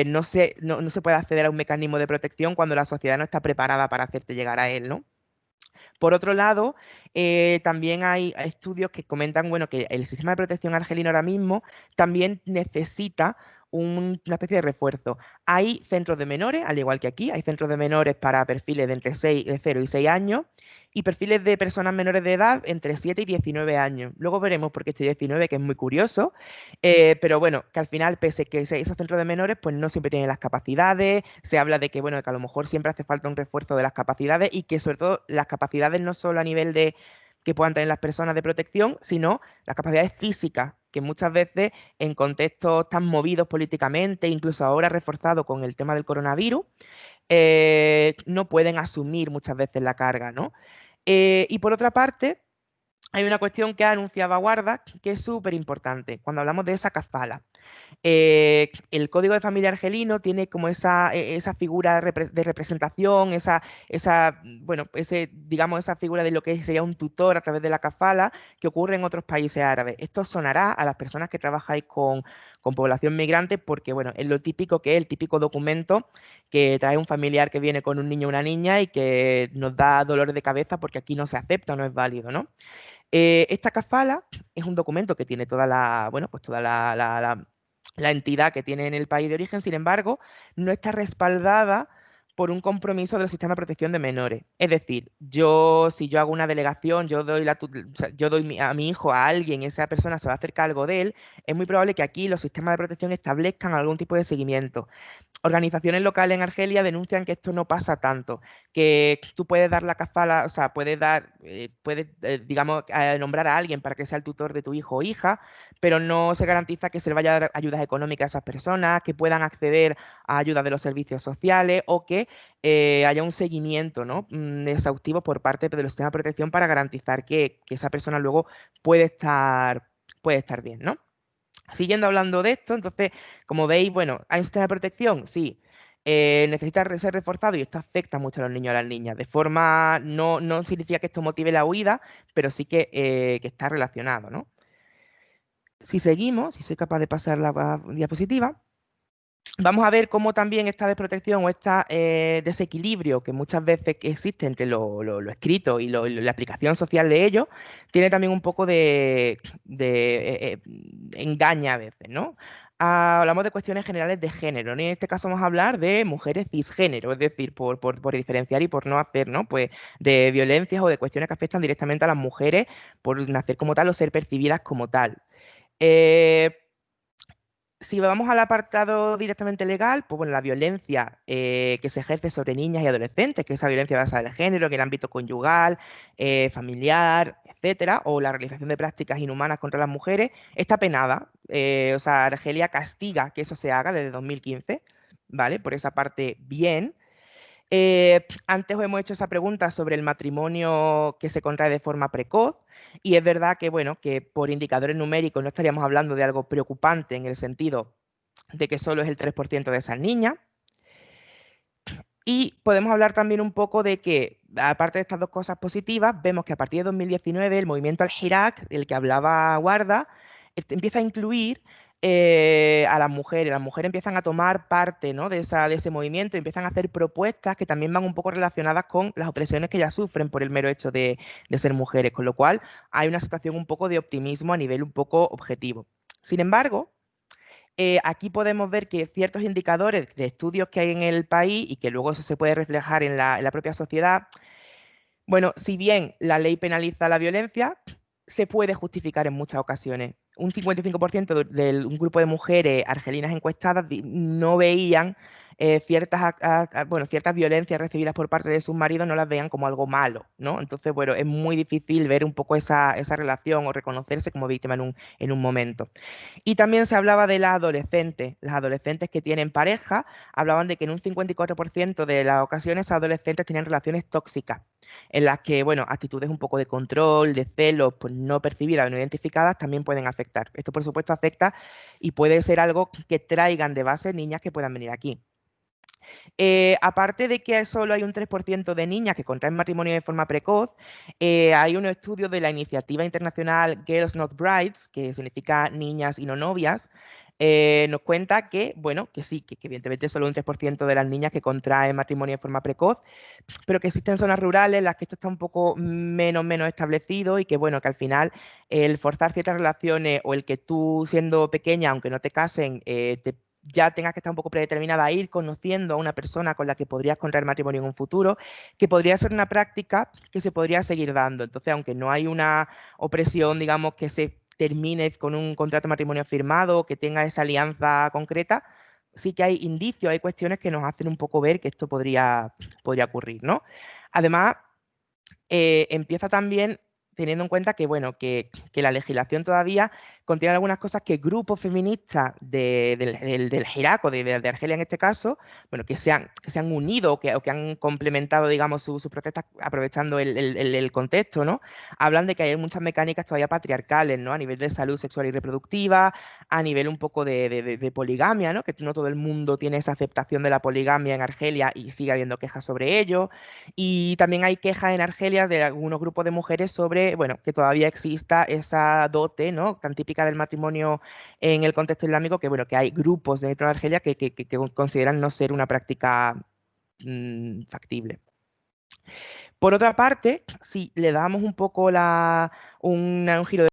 no se pueda acceder a un mecanismo de protección cuando la sociedad no está preparada para hacerte llegar a él, ¿no? Por otro lado, también hay estudios que comentan, bueno, que el sistema de protección argelino ahora mismo también necesita una especie de refuerzo. Hay centros de menores, al igual que aquí, hay centros de menores para perfiles de entre 0 y 6 años y perfiles de personas menores de edad entre 7 y 19 años. Luego veremos por qué este 19, que es muy curioso, pero bueno, que al final, pese que esos centros de menores, pues no siempre tienen las capacidades, se habla de que, bueno, que a lo mejor siempre hace falta un refuerzo de las capacidades y que sobre todo las capacidades no solo a nivel de que puedan tener las personas de protección, sino las capacidades físicas, que muchas veces en contextos tan movidos políticamente, incluso ahora reforzado con el tema del coronavirus, no pueden asumir muchas veces la carga, ¿no? Y por otra parte, hay una cuestión que ha anunciado Guarda que es súper importante cuando hablamos de esa kafala. El código de familia argelino tiene como esa figura de representación, bueno, digamos, esa figura de lo que sería un tutor a través de la kafala que ocurre en otros países árabes. Esto sonará a las personas que trabajáis con población migrante porque, bueno, es lo típico que es el típico documento que trae un familiar que viene con un niño o una niña y que nos da dolores de cabeza porque aquí no se acepta, no es válido, ¿no? Esta kafala es un documento que tiene bueno, pues toda la entidad que tiene en el país de origen, sin embargo, no está respaldada por un compromiso del sistema de protección de menores. Es decir, yo, si yo hago una delegación, yo doy, o sea, yo doy a mi hijo a alguien, esa persona se va a hacer cargo de él, es muy probable que aquí los sistemas de protección establezcan algún tipo de seguimiento. Organizaciones locales en Argelia denuncian que esto no pasa tanto, que tú puedes dar la kafala, o sea, digamos, nombrar a alguien para que sea el tutor de tu hijo o hija, pero no se garantiza que se le vaya a dar ayudas económicas a esas personas, que puedan acceder a ayudas de los servicios sociales o que haya un seguimiento, ¿no? Exhaustivo por parte de los sistemas de protección para garantizar que esa persona luego puede estar bien, ¿no? Siguiendo hablando de esto, entonces, como veis, bueno, ¿hay un sistema de protección? Sí. Necesita ser reforzado y esto afecta mucho a los niños y a las niñas. De forma, no significa que esto motive la huida, pero sí que está relacionado, ¿no? Si seguimos, si soy capaz de pasar la diapositiva, vamos a ver cómo también esta desprotección o este desequilibrio que muchas veces que existe entre lo escrito y la aplicación social de ello, tiene también un poco de engaña a veces, ¿no? Hablamos de cuestiones generales de género, ¿no? Y en este caso vamos a hablar de mujeres cisgénero, es decir, por diferenciar y por no hacer, ¿no? Pues de violencias o de cuestiones que afectan directamente a las mujeres por nacer como tal o ser percibidas como tal. Eh, si vamos al apartado directamente legal, pues bueno, la violencia que se ejerce sobre niñas y adolescentes, que es esa violencia basada en el género, en el ámbito conyugal, familiar, etcétera, o la realización de prácticas inhumanas contra las mujeres, está penada. O sea, Argelia castiga que eso se haga desde 2015, ¿vale? Por esa parte, bien. Antes os hemos hecho esa pregunta sobre el matrimonio que se contrae de forma precoz y es verdad que, bueno, que por indicadores numéricos no estaríamos hablando de algo preocupante en el sentido de que solo es el 3% de esas niñas. Y podemos hablar también un poco de que, aparte de estas dos cosas positivas, vemos que a partir de 2019 el movimiento Al-Hirak, del que hablaba Guarda, empieza a incluir a las mujeres. Las mujeres empiezan a tomar parte, ¿no? de ese movimiento, y empiezan a hacer propuestas que también van un poco relacionadas con las opresiones que ellas sufren por el mero hecho de ser mujeres, con lo cual hay una situación un poco de optimismo a nivel un poco objetivo. Sin embargo, aquí podemos ver que ciertos indicadores de estudios que hay en el país y que luego eso se puede reflejar en la propia sociedad, bueno, si bien la ley penaliza la violencia, se puede justificar en muchas ocasiones. Un 55% de un grupo de mujeres argelinas encuestadas no veían bueno, ciertas violencias recibidas por parte de sus maridos, no las veían como algo malo, ¿no? Entonces, bueno, es muy difícil ver un poco esa relación o reconocerse como víctima en un momento. Y también se hablaba de las adolescentes que tienen pareja, hablaban de que en un 54% de las ocasiones esas adolescentes tenían relaciones tóxicas, en las que, bueno, actitudes un poco de control, de celos, pues no percibidas o no identificadas también pueden afectar. Esto, por supuesto, afecta y puede ser algo que traigan de base niñas que puedan venir aquí. Aparte de que solo hay un 3% de niñas que contraen matrimonio de forma precoz, hay unos estudios de la iniciativa internacional Girls Not Brides, que significa niñas y no novias, nos cuenta que, bueno, que sí, que evidentemente solo un 3% de las niñas que contraen matrimonio de forma precoz, pero que existen zonas rurales en las que esto está un poco menos establecido y que, bueno, que al final el forzar ciertas relaciones o el que tú siendo pequeña, aunque no te casen, ya tengas que estar un poco predeterminada a ir conociendo a una persona con la que podrías contraer matrimonio en un futuro, que podría ser una práctica que se podría seguir dando. Entonces, aunque no hay una opresión, digamos, que se termine con un contrato de matrimonio firmado, que tenga esa alianza concreta, sí que hay indicios, hay cuestiones que nos hacen un poco ver que esto podría ocurrir, ¿no? Además, empieza también teniendo en cuenta que, bueno, que la legislación todavía contiene algunas cosas que grupos feministas del Irak o de Argelia en este caso, bueno, que se han unido o que han complementado, digamos, sus protestas aprovechando el contexto, ¿no? Hablan de que hay muchas mecánicas todavía patriarcales, ¿no? A nivel de salud sexual y reproductiva, a nivel un poco de poligamia, ¿no? Que no todo el mundo tiene esa aceptación de la poligamia en Argelia y sigue habiendo quejas sobre ello. Y también hay quejas en Argelia de algunos grupos de mujeres sobre, bueno, que todavía exista esa dote, ¿no? Tan típica del matrimonio en el contexto islámico, que bueno, que hay grupos dentro de Argelia que consideran no ser una práctica factible. Por otra parte, si le damos un poco un giro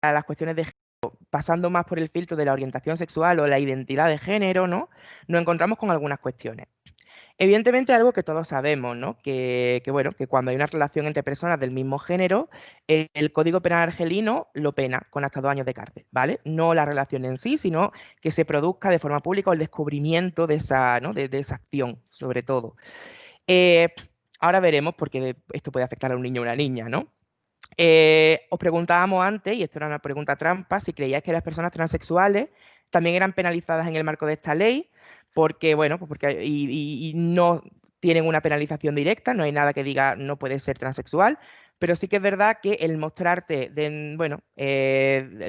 a las cuestiones de género, pasando más por el filtro de la orientación sexual o la identidad de género, ¿no? Nos encontramos con algunas cuestiones. Evidentemente algo que todos sabemos, ¿no? Bueno, que cuando hay una relación entre personas del mismo género, el Código Penal argelino lo pena con hasta 2 años de cárcel, ¿vale? No la relación en sí, sino que se produzca de forma pública o el descubrimiento de esa, ¿no? De esa acción, sobre todo. Eh, Ahora veremos, porque esto puede afectar a un niño o una niña, ¿no? Os preguntábamos antes, y esto era una pregunta trampa, si creíais que las personas transexuales también eran penalizadas en el marco de esta ley, porque, bueno, pues porque y no tienen una penalización directa, no hay nada que diga no puedes ser transexual, pero sí que es verdad que el mostrarte, bueno,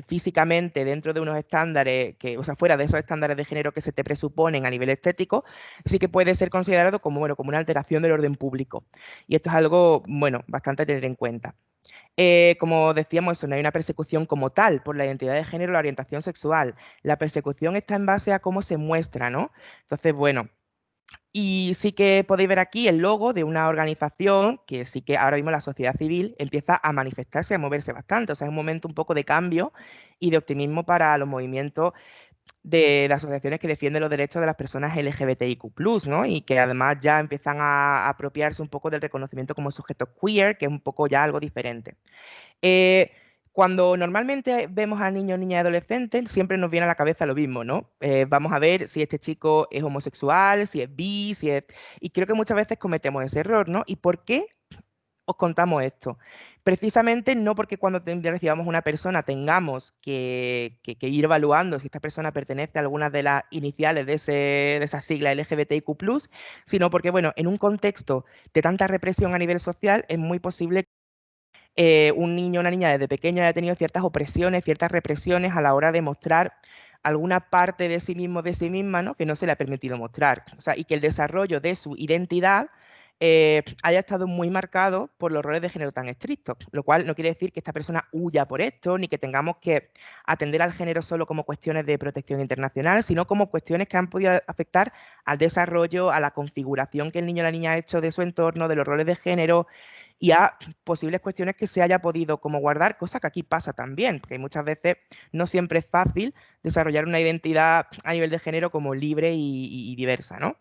físicamente dentro de unos estándares, o sea, fuera de esos estándares de género que se te presuponen a nivel estético, sí que puede ser considerado como, bueno, como una alteración del orden público. Y esto es algo, bueno, bastante a tener en cuenta. Como decíamos, eso, no hay una persecución como tal por la identidad de género o la orientación sexual. La persecución está en base a cómo se muestra, ¿no? Entonces, bueno, y sí que podéis ver aquí el logo de una organización que sí que ahora mismo la sociedad civil empieza a manifestarse, a moverse bastante. O sea, es un momento un poco de cambio y de optimismo para los movimientos de asociaciones que defienden los derechos de las personas LGBTIQ+, ¿no? Y que además ya empiezan a apropiarse un poco del reconocimiento como sujetos queer, que es un poco ya algo diferente. Eh, Cuando normalmente vemos a niños, niñas y adolescentes, siempre nos viene a la cabeza lo mismo, ¿no? Vamos a ver si este chico es homosexual, si es bi, si es... Y creo que muchas veces cometemos ese error, ¿no? ¿Y por qué os contamos esto? Precisamente no porque cuando recibamos una persona tengamos que ir evaluando si esta persona pertenece a alguna de las iniciales de esa sigla LGBTIQ+, sino porque, bueno, en un contexto de tanta represión a nivel social es muy posible un niño o una niña desde pequeño haya tenido ciertas opresiones, ciertas represiones a la hora de mostrar alguna parte de sí mismo, de sí misma, ¿no? Que no se le ha permitido mostrar. O sea, y que el desarrollo de su identidad haya estado muy marcado por los roles de género tan estrictos, lo cual no quiere decir que esta persona huya por esto, ni que tengamos que atender al género solo como cuestiones de protección internacional, sino como cuestiones que han podido afectar al desarrollo, a la configuración que el niño o la niña ha hecho de su entorno, de los roles de género, y a posibles cuestiones que se haya podido como guardar, cosa que aquí pasa también, porque muchas veces no siempre es fácil desarrollar una identidad a nivel de género como libre y diversa, ¿no?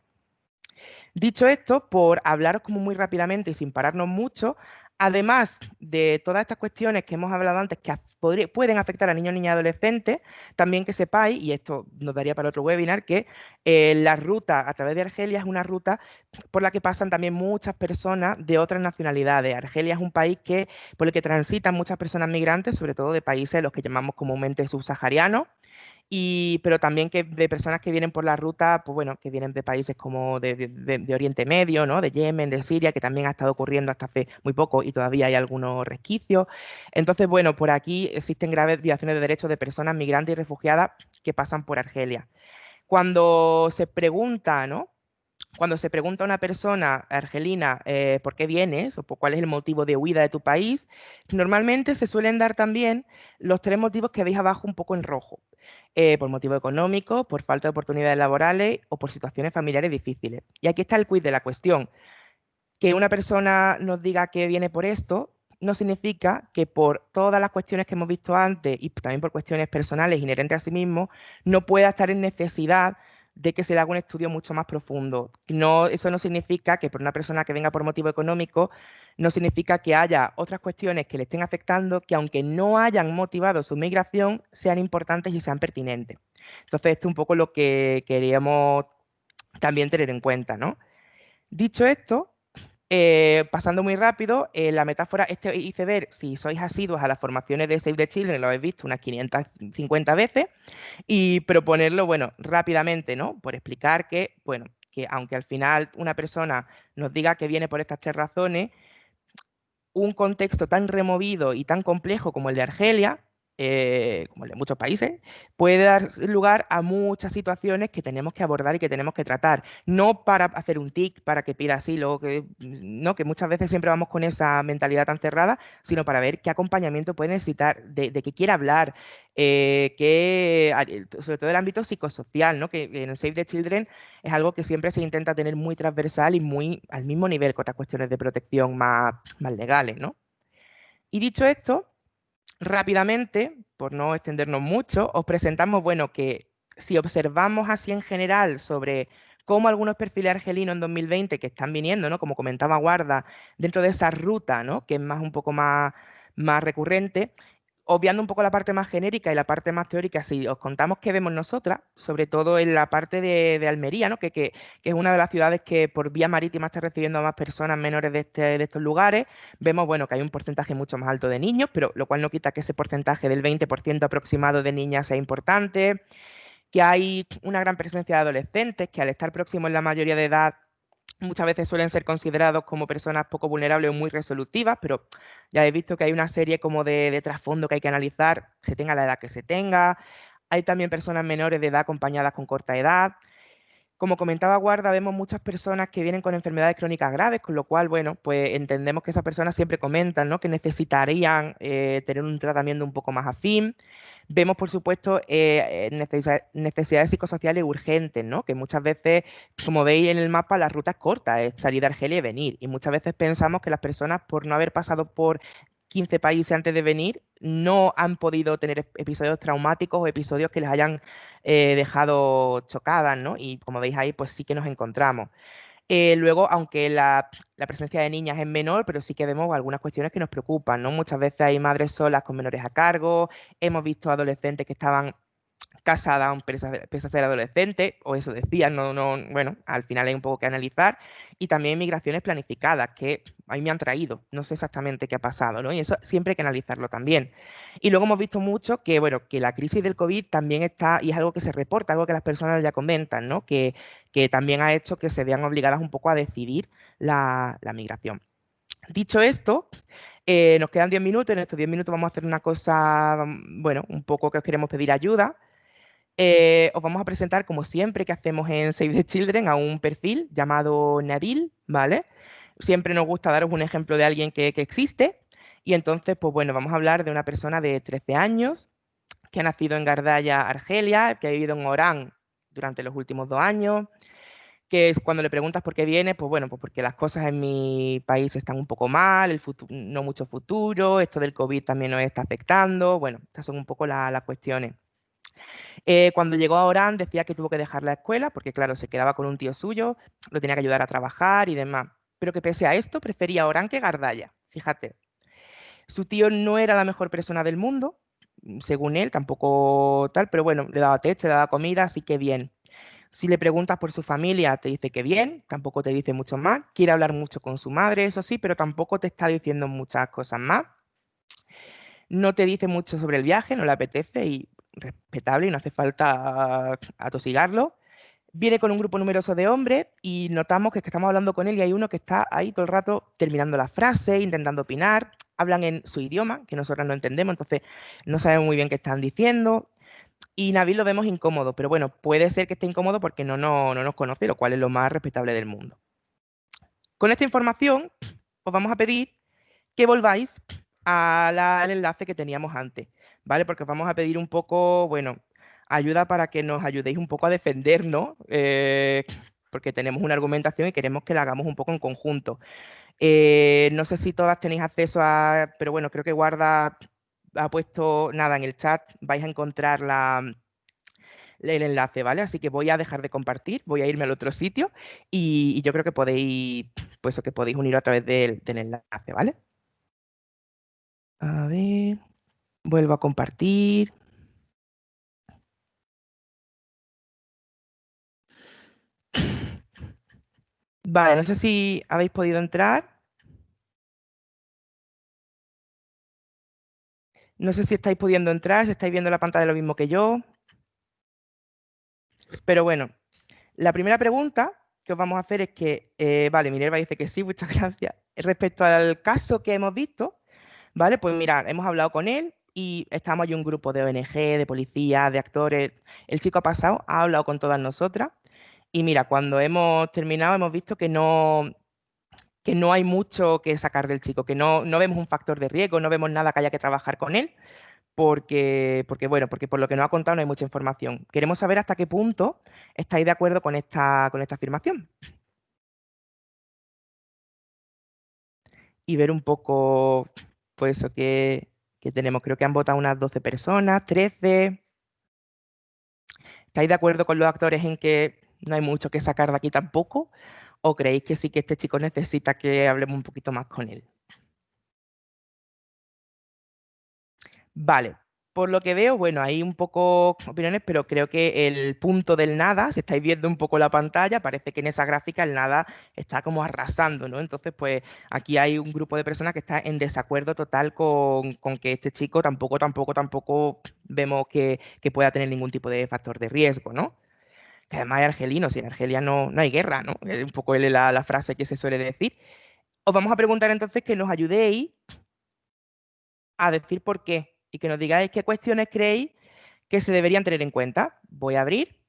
Dicho esto, por hablaros como muy rápidamente y sin pararnos mucho, además de todas estas cuestiones que hemos hablado antes que pueden afectar a niños, niñas y adolescentes, también que sepáis, y esto nos daría para otro webinar, que la ruta a través de Argelia es una ruta por la que pasan también muchas personas de otras nacionalidades. Argelia es un país por el que transitan muchas personas migrantes, sobre todo de países los que llamamos comúnmente subsaharianos, pero también que de personas que vienen por la ruta, pues bueno, que vienen de países como de Oriente Medio, ¿no? De Yemen, de Siria, que también ha estado ocurriendo hasta hace muy poco y todavía hay algunos resquicios. Entonces, bueno, por aquí existen graves violaciones de derechos de personas migrantes y refugiadas que pasan por Argelia. Cuando se pregunta, ¿no? Cuando se pregunta a una persona argelina por qué vienes o por cuál es el motivo de huida de tu país, normalmente se suelen dar también los 3 motivos que veis abajo un poco en rojo. Por motivo económico, por falta de oportunidades laborales o por situaciones familiares difíciles. Y aquí está el quiz de la cuestión. Que una persona nos diga que viene por esto no significa que por todas las cuestiones que hemos visto antes y también por cuestiones personales inherentes a sí mismo, no pueda estar en necesidad de que se le haga un estudio mucho más profundo. No, eso no significa que por una persona que venga por motivo económico, no significa que haya otras cuestiones que le estén afectando que aunque no hayan motivado su migración, sean importantes y sean pertinentes. Entonces, esto es un poco lo que queríamos también tener en cuenta, ¿no? Dicho esto, pasando muy rápido, la metáfora, este iceberg, si sois asiduos a las formaciones de Save the Children, lo habéis visto unas 550 veces, y proponerlo, bueno, rápidamente, ¿no? Por explicar que, bueno, que aunque al final una persona nos diga que viene por estas 3 razones, un contexto tan removido y tan complejo como el de Argelia, como el de muchos países, puede dar lugar a muchas situaciones que tenemos que abordar y que tenemos que tratar. No para hacer un tic, para que pida asilo, no, que muchas veces siempre vamos con esa mentalidad tan cerrada, sino para ver qué acompañamiento puede necesitar, de qué quiere hablar, sobre todo el ámbito psicosocial, ¿no? Que en el Save the Children es algo que siempre se intenta tener muy transversal y muy al mismo nivel que otras cuestiones de protección más legales, ¿no? Y dicho esto, rápidamente, por no extendernos mucho, os presentamos, bueno, que si observamos así en general sobre Como algunos perfiles argelinos en 2020 que están viniendo, ¿no? Como comentaba Guarda, dentro de esa ruta, ¿no? Que es más un poco más recurrente, obviando un poco la parte más genérica y la parte más teórica, si os contamos qué vemos nosotras, sobre todo en la parte de Almería, ¿no? Que es una de las ciudades que por vía marítima está recibiendo a más personas menores de estos lugares, vemos, bueno, que hay un porcentaje mucho más alto de niños, pero lo cual no quita que ese porcentaje del 20% aproximado de niñas sea importante, que hay una gran presencia de adolescentes que al estar próximos en la mayoría de edad muchas veces suelen ser considerados como personas poco vulnerables o muy resolutivas, pero ya he visto que hay una serie como de trasfondo que hay que analizar, se tenga la edad que se tenga. Hay también personas menores de edad acompañadas con corta edad. Como comentaba Guarda, vemos muchas personas que vienen con enfermedades crónicas graves, con lo cual, bueno, pues entendemos que esas personas siempre comentan, ¿no? Que necesitarían tener un tratamiento un poco más afín. Vemos, por supuesto, necesidades psicosociales urgentes, ¿no? Que muchas veces, como veis en el mapa, la ruta es corta, es salir de Argelia y venir. Y muchas veces pensamos que las personas, por no haber pasado por 15 países antes de venir, no han podido tener episodios traumáticos o episodios que les hayan dejado chocadas, ¿no? Y como veis ahí, pues sí que nos encontramos. Luego, aunque la presencia de niñas es menor, pero sí que vemos algunas cuestiones que nos preocupan, ¿no? Muchas veces hay madres solas con menores a cargo, hemos visto adolescentes que estaban casada aún pese a ser adolescente, o eso decían, bueno, al final hay un poco que analizar, y también migraciones planificadas, que a mí me han traído, no sé exactamente qué ha pasado, ¿no? Y eso siempre hay que analizarlo también. Y luego hemos visto mucho que, bueno, que la crisis del COVID también está, y es algo que se reporta, algo que las personas ya comentan, ¿no? Que también ha hecho que se vean obligadas un poco a decidir la migración. Dicho esto, nos quedan 10 minutos. En estos 10 minutos vamos a hacer una cosa, bueno, un poco que os queremos pedir ayuda. Os vamos a presentar, como siempre que hacemos en Save the Children, a un perfil llamado Nabil, ¿vale? Siempre nos gusta daros un ejemplo de alguien que existe. Y entonces, pues bueno, vamos a hablar de una persona de 13 años que ha nacido en Gardaya, Argelia, que ha vivido en Orán durante los últimos 2 años, que es cuando le preguntas por qué viene, pues bueno, pues porque las cosas en mi país están un poco mal, no mucho futuro, esto del COVID también nos está afectando, bueno, estas son un poco las cuestiones. Cuando llegó a Orán decía que tuvo que dejar la escuela porque, claro, se quedaba con un tío suyo, lo tenía que ayudar a trabajar y demás. Pero que pese a esto prefería Orán que Gardaya. Fíjate, su tío no era la mejor persona del mundo, según él, tampoco tal, pero bueno, le daba techo, le daba comida, así que bien. Si le preguntas por su familia, te dice que bien, tampoco te dice mucho más. Quiere hablar mucho con su madre, eso sí, pero tampoco te está diciendo muchas cosas más. No te dice mucho sobre el viaje, no le apetece y respetable y no hace falta atosigarlo. Viene con un grupo numeroso de hombres y notamos que estamos hablando con él y hay uno que está ahí todo el rato terminando la frase, intentando opinar. Hablan en su idioma, que nosotros no entendemos, entonces no sabemos muy bien qué están diciendo. Y Nabil lo vemos incómodo, pero bueno, puede ser que esté incómodo porque no nos conoce, lo cual es lo más respetable del mundo. Con esta información, os vamos a pedir que volváis al enlace que teníamos antes, ¿vale? Porque os vamos a pedir un poco, bueno, ayuda para que nos ayudéis un poco a defendernos, porque tenemos una argumentación y queremos que la hagamos un poco en conjunto. No sé si todas tenéis acceso a, pero bueno, creo que Guarda ha puesto nada en el chat, vais a encontrar el enlace, ¿vale? Así que voy a dejar de compartir, voy a irme al otro sitio y yo creo que podéis, pues, que podéis unir a través del enlace, ¿vale? A ver, vuelvo a compartir. Vale, no sé si habéis podido entrar. No sé si estáis pudiendo entrar, si estáis viendo la pantalla lo mismo que yo. Pero bueno, la primera pregunta que os vamos a hacer es que, vale, Minerva dice que sí, muchas gracias. Respecto al caso que hemos visto, ¿vale? Pues mirad, hemos hablado con él y estamos ahí un grupo de ONG, de policía, de actores. El chico ha pasado, ha hablado con todas nosotras. Y mira, cuando hemos terminado hemos visto que no hay mucho que sacar del chico, que no vemos un factor de riesgo, no vemos nada que haya que trabajar con él, bueno, porque por lo que nos ha contado no hay mucha información. Queremos saber hasta qué punto estáis de acuerdo con esta afirmación y ver un poco, pues eso que tenemos. Creo que han votado unas 12 personas, 13. ¿Estáis de acuerdo con los actores en que no hay mucho que sacar de aquí tampoco, o creéis que sí que este chico necesita que hablemos un poquito más con él. Vale, por lo que veo, bueno, hay un poco opiniones, pero creo que el punto del nada, si estáis viendo un poco la pantalla, parece que en esa gráfica el nada está como arrasando, ¿no? Entonces, pues aquí hay un grupo de personas que está en desacuerdo total con que este chico tampoco vemos que pueda tener ningún tipo de factor de riesgo, ¿no? Que además es argelino, si en Argelia no hay guerra, ¿no? Es un poco la frase que se suele decir. Os vamos a preguntar entonces que nos ayudéis a decir por qué y que nos digáis qué cuestiones creéis que se deberían tener en cuenta. Voy a abrir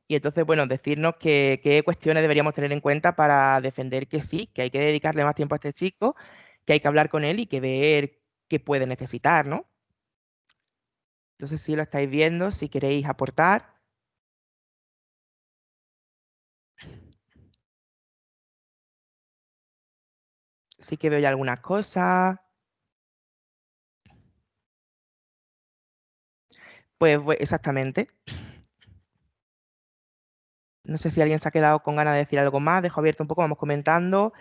y entonces, bueno, decirnos qué cuestiones deberíamos tener en cuenta para defender que sí, que hay que dedicarle más tiempo a este chico, que hay que hablar con él y que ver qué puede necesitar, ¿no? Entonces, si lo estáis viendo, si queréis aportar, sí que veo ya algunas cosas. Pues exactamente. No sé si alguien se ha quedado con ganas de decir algo más, dejo abierto un poco, vamos comentando.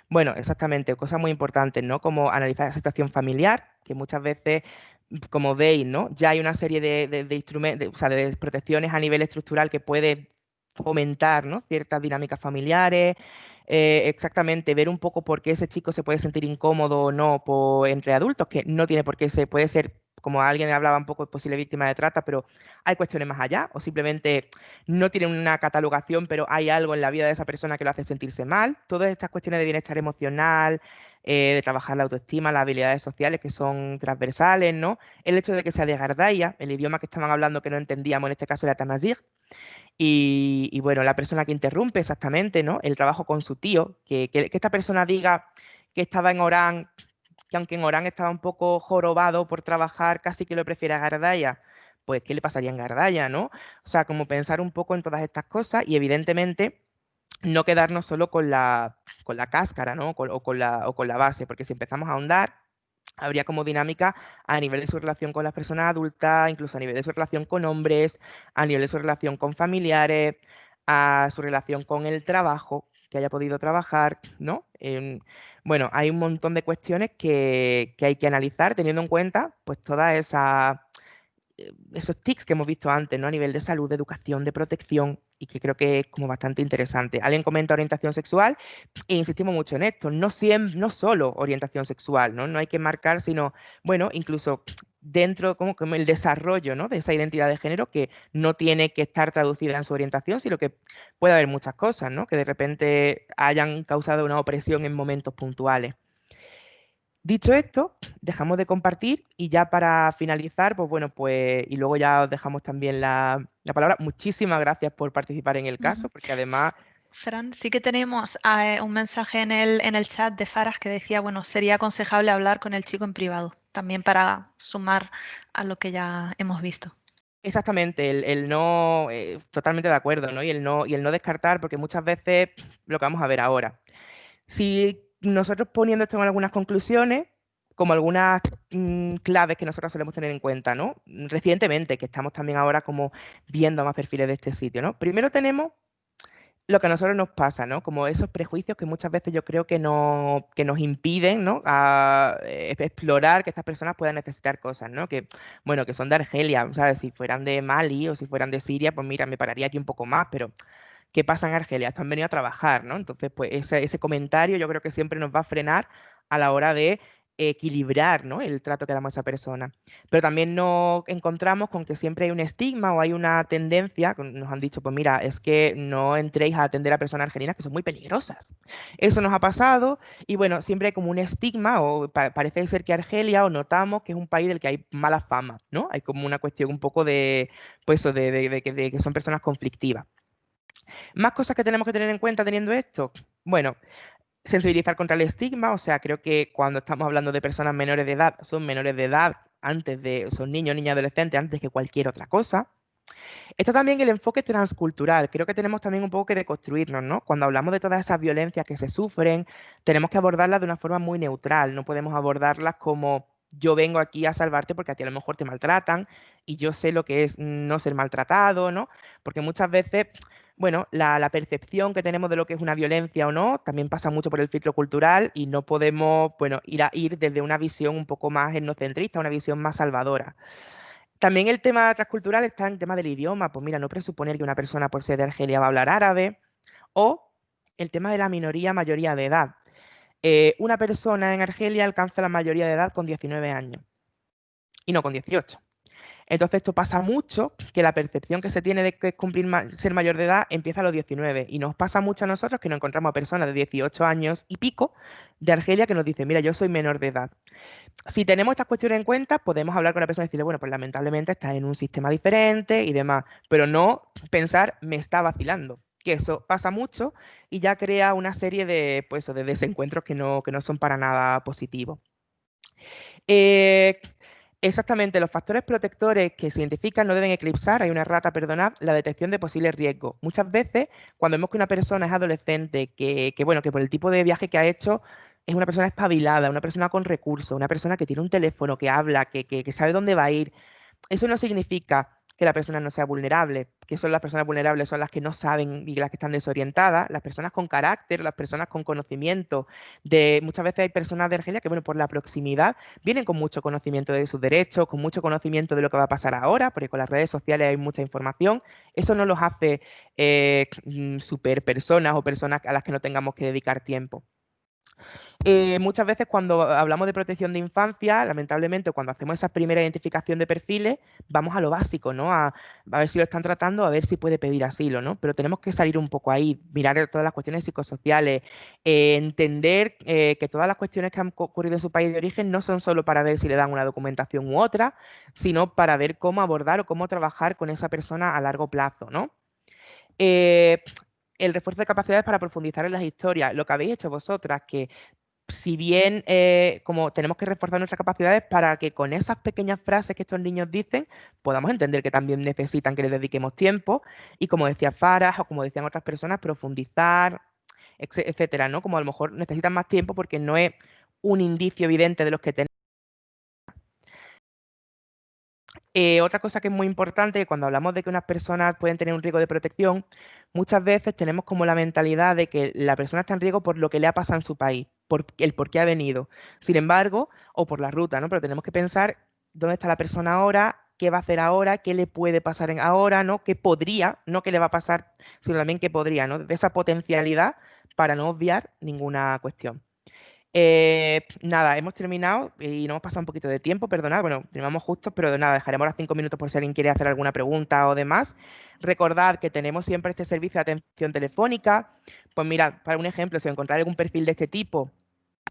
Bueno, exactamente, cosas muy importantes, ¿no? Como analizar la situación familiar, que muchas veces, como veis, ¿no? Ya hay una serie de instrumentos, o sea, de protecciones a nivel estructural que puede fomentar, ¿no? Ciertas dinámicas familiares. Exactamente, ver un poco por qué ese chico se puede sentir incómodo o no entre adultos, que no tiene por qué ser, puede ser, como alguien hablaba un poco de posible víctima de trata, pero hay cuestiones más allá, o simplemente no tiene una catalogación, pero hay algo en la vida de esa persona que lo hace sentirse mal. Todas estas cuestiones de bienestar emocional, de trabajar la autoestima, las habilidades sociales que son transversales, ¿no? El hecho de que sea de Gardaia, el idioma que estaban hablando que no entendíamos, en este caso era Tamazight, y bueno, la persona que interrumpe exactamente, ¿no? El trabajo con su tío, que esta persona diga que estaba en Orán, que aunque en Orán estaba un poco jorobado por trabajar, casi que lo prefiere a Gardaya, pues ¿qué le pasaría en Gardaya, no? O sea, como pensar un poco en todas estas cosas y evidentemente no quedarnos solo con la cáscara, ¿no? O con la base, porque si empezamos a ahondar, habría como dinámica a nivel de su relación con las personas adultas, incluso a nivel de su relación con hombres, a nivel de su relación con familiares, a su relación con el trabajo, que haya podido trabajar, ¿no? Bueno, hay un montón de cuestiones que hay que analizar teniendo en cuenta pues todas esas esos tics que hemos visto antes, ¿no? A nivel de salud, de educación, de protección, y que creo que es como bastante interesante. Alguien comenta orientación sexual, e insistimos mucho en esto, no solo orientación sexual, ¿no? No hay que marcar, sino, bueno, incluso dentro como el desarrollo, ¿no? De esa identidad de género que no tiene que estar traducida en su orientación, sino que puede haber muchas cosas, ¿no? Que de repente hayan causado una opresión en momentos puntuales. Dicho esto, dejamos de compartir y ya para finalizar, pues bueno, pues y luego ya os dejamos también la palabra. Muchísimas gracias por participar en el caso, Ujú. porque además, Fran, sí que tenemos un mensaje en el chat de Faras que decía, bueno, sería aconsejable hablar con el chico en privado, también para sumar a lo que ya hemos visto. exactamente, el no, totalmente de acuerdo, ¿no? Y el no descartar, porque muchas veces lo que vamos a ver ahora. Si nosotros poniendo esto en algunas conclusiones, como algunas claves que nosotros solemos tener en cuenta, ¿no? Recientemente, que estamos también ahora como viendo más perfiles de este sitio, ¿no? Primero tenemos lo que a nosotros nos pasa, ¿no? Como esos prejuicios que muchas veces yo creo que nos impiden, ¿no? Explorar que estas personas puedan necesitar cosas, ¿no? Que, bueno, que son de Argelia, ¿sabes? Si fueran de Mali o si fueran de Siria, pues mira, me pararía aquí un poco más, pero ¿qué pasa en Argelia? Están venido a trabajar, ¿no? Entonces, pues ese comentario yo creo que siempre nos va a frenar a la hora de equilibrar, ¿no? El trato que damos a esa persona. Pero también nos encontramos con que siempre hay un estigma o hay una tendencia, nos han dicho, pues mira, es que no entréis a atender a personas argelinas que son muy peligrosas. Eso nos ha pasado y bueno, siempre hay como un estigma o parece ser que Argelia o notamos que es un país del que hay mala fama, ¿no? Hay como una cuestión un poco de, pues eso, de que son personas conflictivas. Más cosas que tenemos que tener en cuenta teniendo esto. Bueno, sensibilizar contra el estigma, o sea, creo que cuando estamos hablando de personas menores de edad, son menores de edad son niños, niñas, adolescentes, antes que cualquier otra cosa. Está también el enfoque transcultural. Creo que tenemos también un poco que deconstruirnos, ¿no? Cuando hablamos de todas esas violencias que se sufren, tenemos que abordarlas de una forma muy neutral. No podemos abordarlas como yo vengo aquí a salvarte porque a ti a lo mejor te maltratan y yo sé lo que es no ser maltratado, ¿no? Porque muchas veces bueno, la percepción que tenemos de lo que es una violencia o no también pasa mucho por el filtro cultural y no podemos, bueno, ir desde una visión un poco más etnocentrista, una visión más salvadora. También el tema transcultural está en el tema del idioma. Pues mira, no presuponer que una persona por ser de Argelia va a hablar árabe. O el tema de la minoría, mayoría de edad. Una persona en Argelia alcanza la mayoría de edad con 19 años y no con 18. Entonces esto pasa mucho, que la percepción que se tiene de que cumplir ser mayor de edad empieza a los 19 y nos pasa mucho a nosotros que nos encontramos a personas de 18 años y pico de Argelia que nos dicen, mira, yo soy menor de edad. Si tenemos estas cuestiones en cuenta, podemos hablar con la persona y decirle, bueno, pues lamentablemente estás en un sistema diferente y demás, pero no pensar, me está vacilando, que eso pasa mucho y ya crea una serie de, pues, de desencuentros que no son para nada positivos. Eh, Exactamente, los factores protectores que se identifican no deben eclipsar, hay una errata, perdonad, la detección de posibles riesgos. Muchas veces, cuando vemos que una persona es adolescente, bueno, que por el tipo de viaje que ha hecho, es una persona espabilada, una persona con recursos, una persona que tiene un teléfono, que habla, que sabe dónde va a ir, eso no significa que la persona no sea vulnerable, que son las personas vulnerables, son las que no saben y las que están desorientadas, las personas con carácter, las personas con conocimiento. Muchas veces hay personas de Argelia que, bueno, por la proximidad, vienen con mucho conocimiento de sus derechos, con mucho conocimiento de lo que va a pasar ahora, porque con las redes sociales hay mucha información. Eso no los hace super personas o personas a las que no tengamos que dedicar tiempo. Muchas veces cuando hablamos de protección de infancia, lamentablemente cuando hacemos esa primera identificación de perfiles, vamos a lo básico, ¿no? A ver si lo están tratando, a ver si puede pedir asilo, ¿no? Pero tenemos que salir un poco ahí, mirar todas las cuestiones psicosociales, entender que todas las cuestiones que han ocurrido en su país de origen no son solo para ver si le dan una documentación u otra, sino para ver cómo abordar o cómo trabajar con esa persona a largo plazo, ¿no? Eh, el refuerzo de capacidades para profundizar en las historias, lo que habéis hecho vosotras, que si bien como tenemos que reforzar nuestras capacidades para que con esas pequeñas frases que estos niños dicen podamos entender que también necesitan que les dediquemos tiempo y como decía Farah o como decían otras personas, profundizar, etcétera, ¿no? Como a lo mejor necesitan más tiempo porque no es un indicio evidente de los que tenemos. Otra cosa que es muy importante, cuando hablamos de que unas personas pueden tener un riesgo de protección, muchas veces tenemos como la mentalidad de que la persona está en riesgo por lo que le ha pasado en su país, por el por qué ha venido. Sin embargo, o por la ruta, ¿no? Pero tenemos que pensar dónde está la persona ahora, qué va a hacer ahora, qué le puede pasar ahora, ¿no? ¿Qué podría, no qué le va a pasar, sino también qué podría, ¿no? De esa potencialidad para no obviar ninguna cuestión. Nada, hemos terminado y nos hemos pasado un poquito de tiempo, perdonad, bueno, terminamos justo, pero de nada, dejaremos los 5 minutos por si alguien quiere hacer alguna pregunta o demás. Recordad que tenemos siempre este servicio de atención telefónica. Pues mirad, para un ejemplo, si encontráis algún perfil de este tipo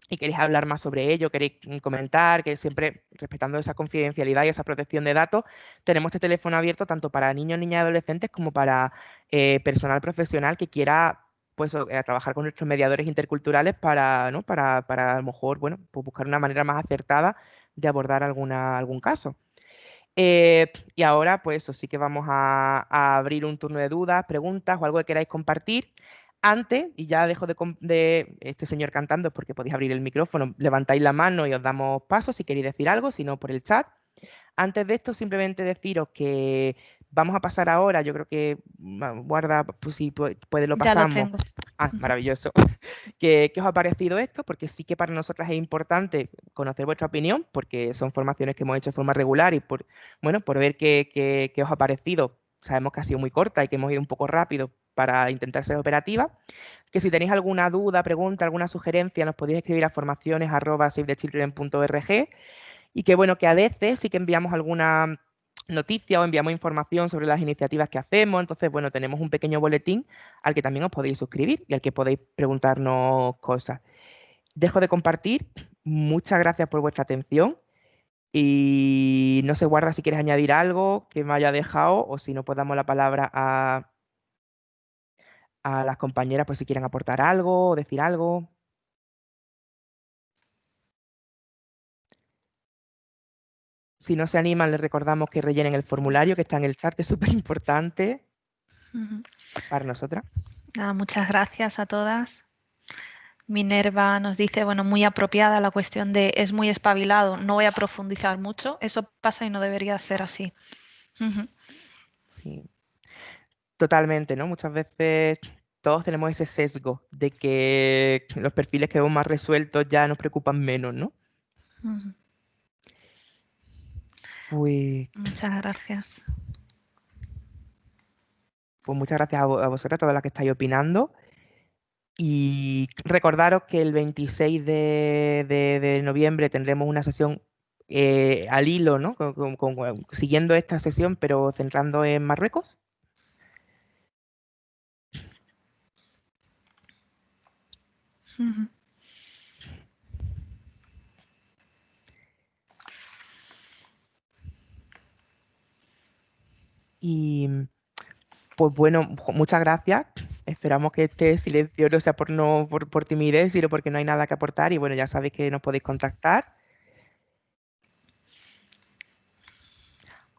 y queréis hablar más sobre ello, queréis comentar, que siempre respetando esa confidencialidad y esa protección de datos, tenemos este teléfono abierto tanto para niños, niñas y adolescentes como para personal profesional que quiera pues, trabajar con nuestros mediadores interculturales para, ¿no? Para a lo mejor bueno, pues buscar una manera más acertada de abordar algún caso. Y ahora, pues eso sí que vamos a abrir un turno de dudas, preguntas o algo que queráis compartir. Antes, y ya dejo de este señor cantando porque podéis abrir el micrófono, levantáis la mano y os damos paso si queréis decir algo, si no por el chat. Antes de esto, simplemente deciros que vamos a pasar ahora, yo creo que guarda, pues si puede lo Ya lo pasamos. tengo. Ah, maravilloso. ¿Qué os ha parecido esto? Porque sí que para nosotras es importante conocer vuestra opinión, porque son formaciones que hemos hecho de forma regular y bueno, por ver qué os ha parecido. Sabemos que ha sido muy corta y que hemos ido un poco rápido para intentar ser operativa. Que si tenéis alguna duda, pregunta, alguna sugerencia, nos podéis escribir a formaciones@savethechildren.org y que bueno, que a veces sí que enviamos alguna noticia o enviamos información sobre las iniciativas que hacemos. Entonces, bueno, tenemos un pequeño boletín al que también os podéis suscribir y al que podéis preguntarnos cosas. Dejo de compartir. Muchas gracias por vuestra atención. Y no se guarda si quieres añadir algo que me haya dejado o si no, pues damos la palabra a las compañeras por si quieren aportar algo o decir algo. Si no se animan, les recordamos que rellenen el formulario que está en el chat, que es súper importante para nosotras. Nada, muchas gracias a todas. Minerva nos dice, bueno, muy apropiada la cuestión de es muy espabilado, no voy a profundizar mucho. Eso pasa y no debería ser así. Sí. Totalmente, ¿no? Muchas veces todos tenemos ese sesgo de que los perfiles que vemos más resueltos ya nos preocupan menos, ¿no? Ujú. Pues, Muchas gracias. pues muchas gracias a vosotras, todas las que estáis opinando. Y recordaros que el 26 de noviembre tendremos una sesión al hilo, ¿no? Siguiendo esta sesión, pero centrando en Marruecos. Ujú. Y pues bueno, muchas gracias. Esperamos que este silencio no sea por, no, por timidez, sino porque no hay nada que aportar. Y bueno, ya sabéis que nos podéis contactar.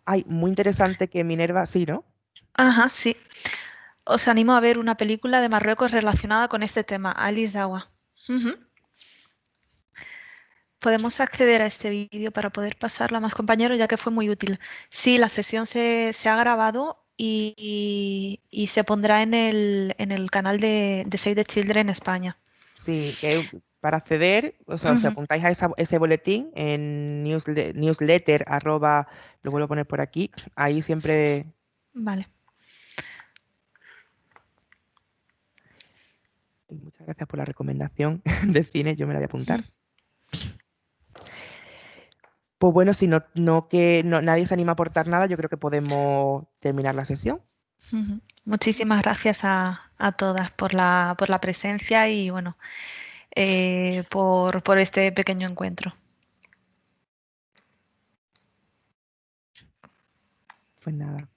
Ay, muy interesante que Minerva, sí, ¿no? Ajá, sí. Os animo a ver una película de Marruecos relacionada con este tema, Alice Dawa. Ujú. Podemos acceder a este vídeo para poder pasarlo a más compañeros, ya que fue muy útil. Sí, la sesión se ha grabado y se pondrá en el canal de Save the Children España. Sí, que para acceder, o sea, os Ujú. apuntáis a ese boletín en newsletter, arroba, lo vuelvo a poner por aquí. Ahí siempre. Vale. Muchas gracias por la recomendación de cine, yo me la voy a apuntar. Pues bueno, si nadie se anima a aportar nada, yo creo que podemos terminar la sesión. Ujú. Muchísimas gracias a todas por la presencia y bueno, por este pequeño encuentro. Pues nada.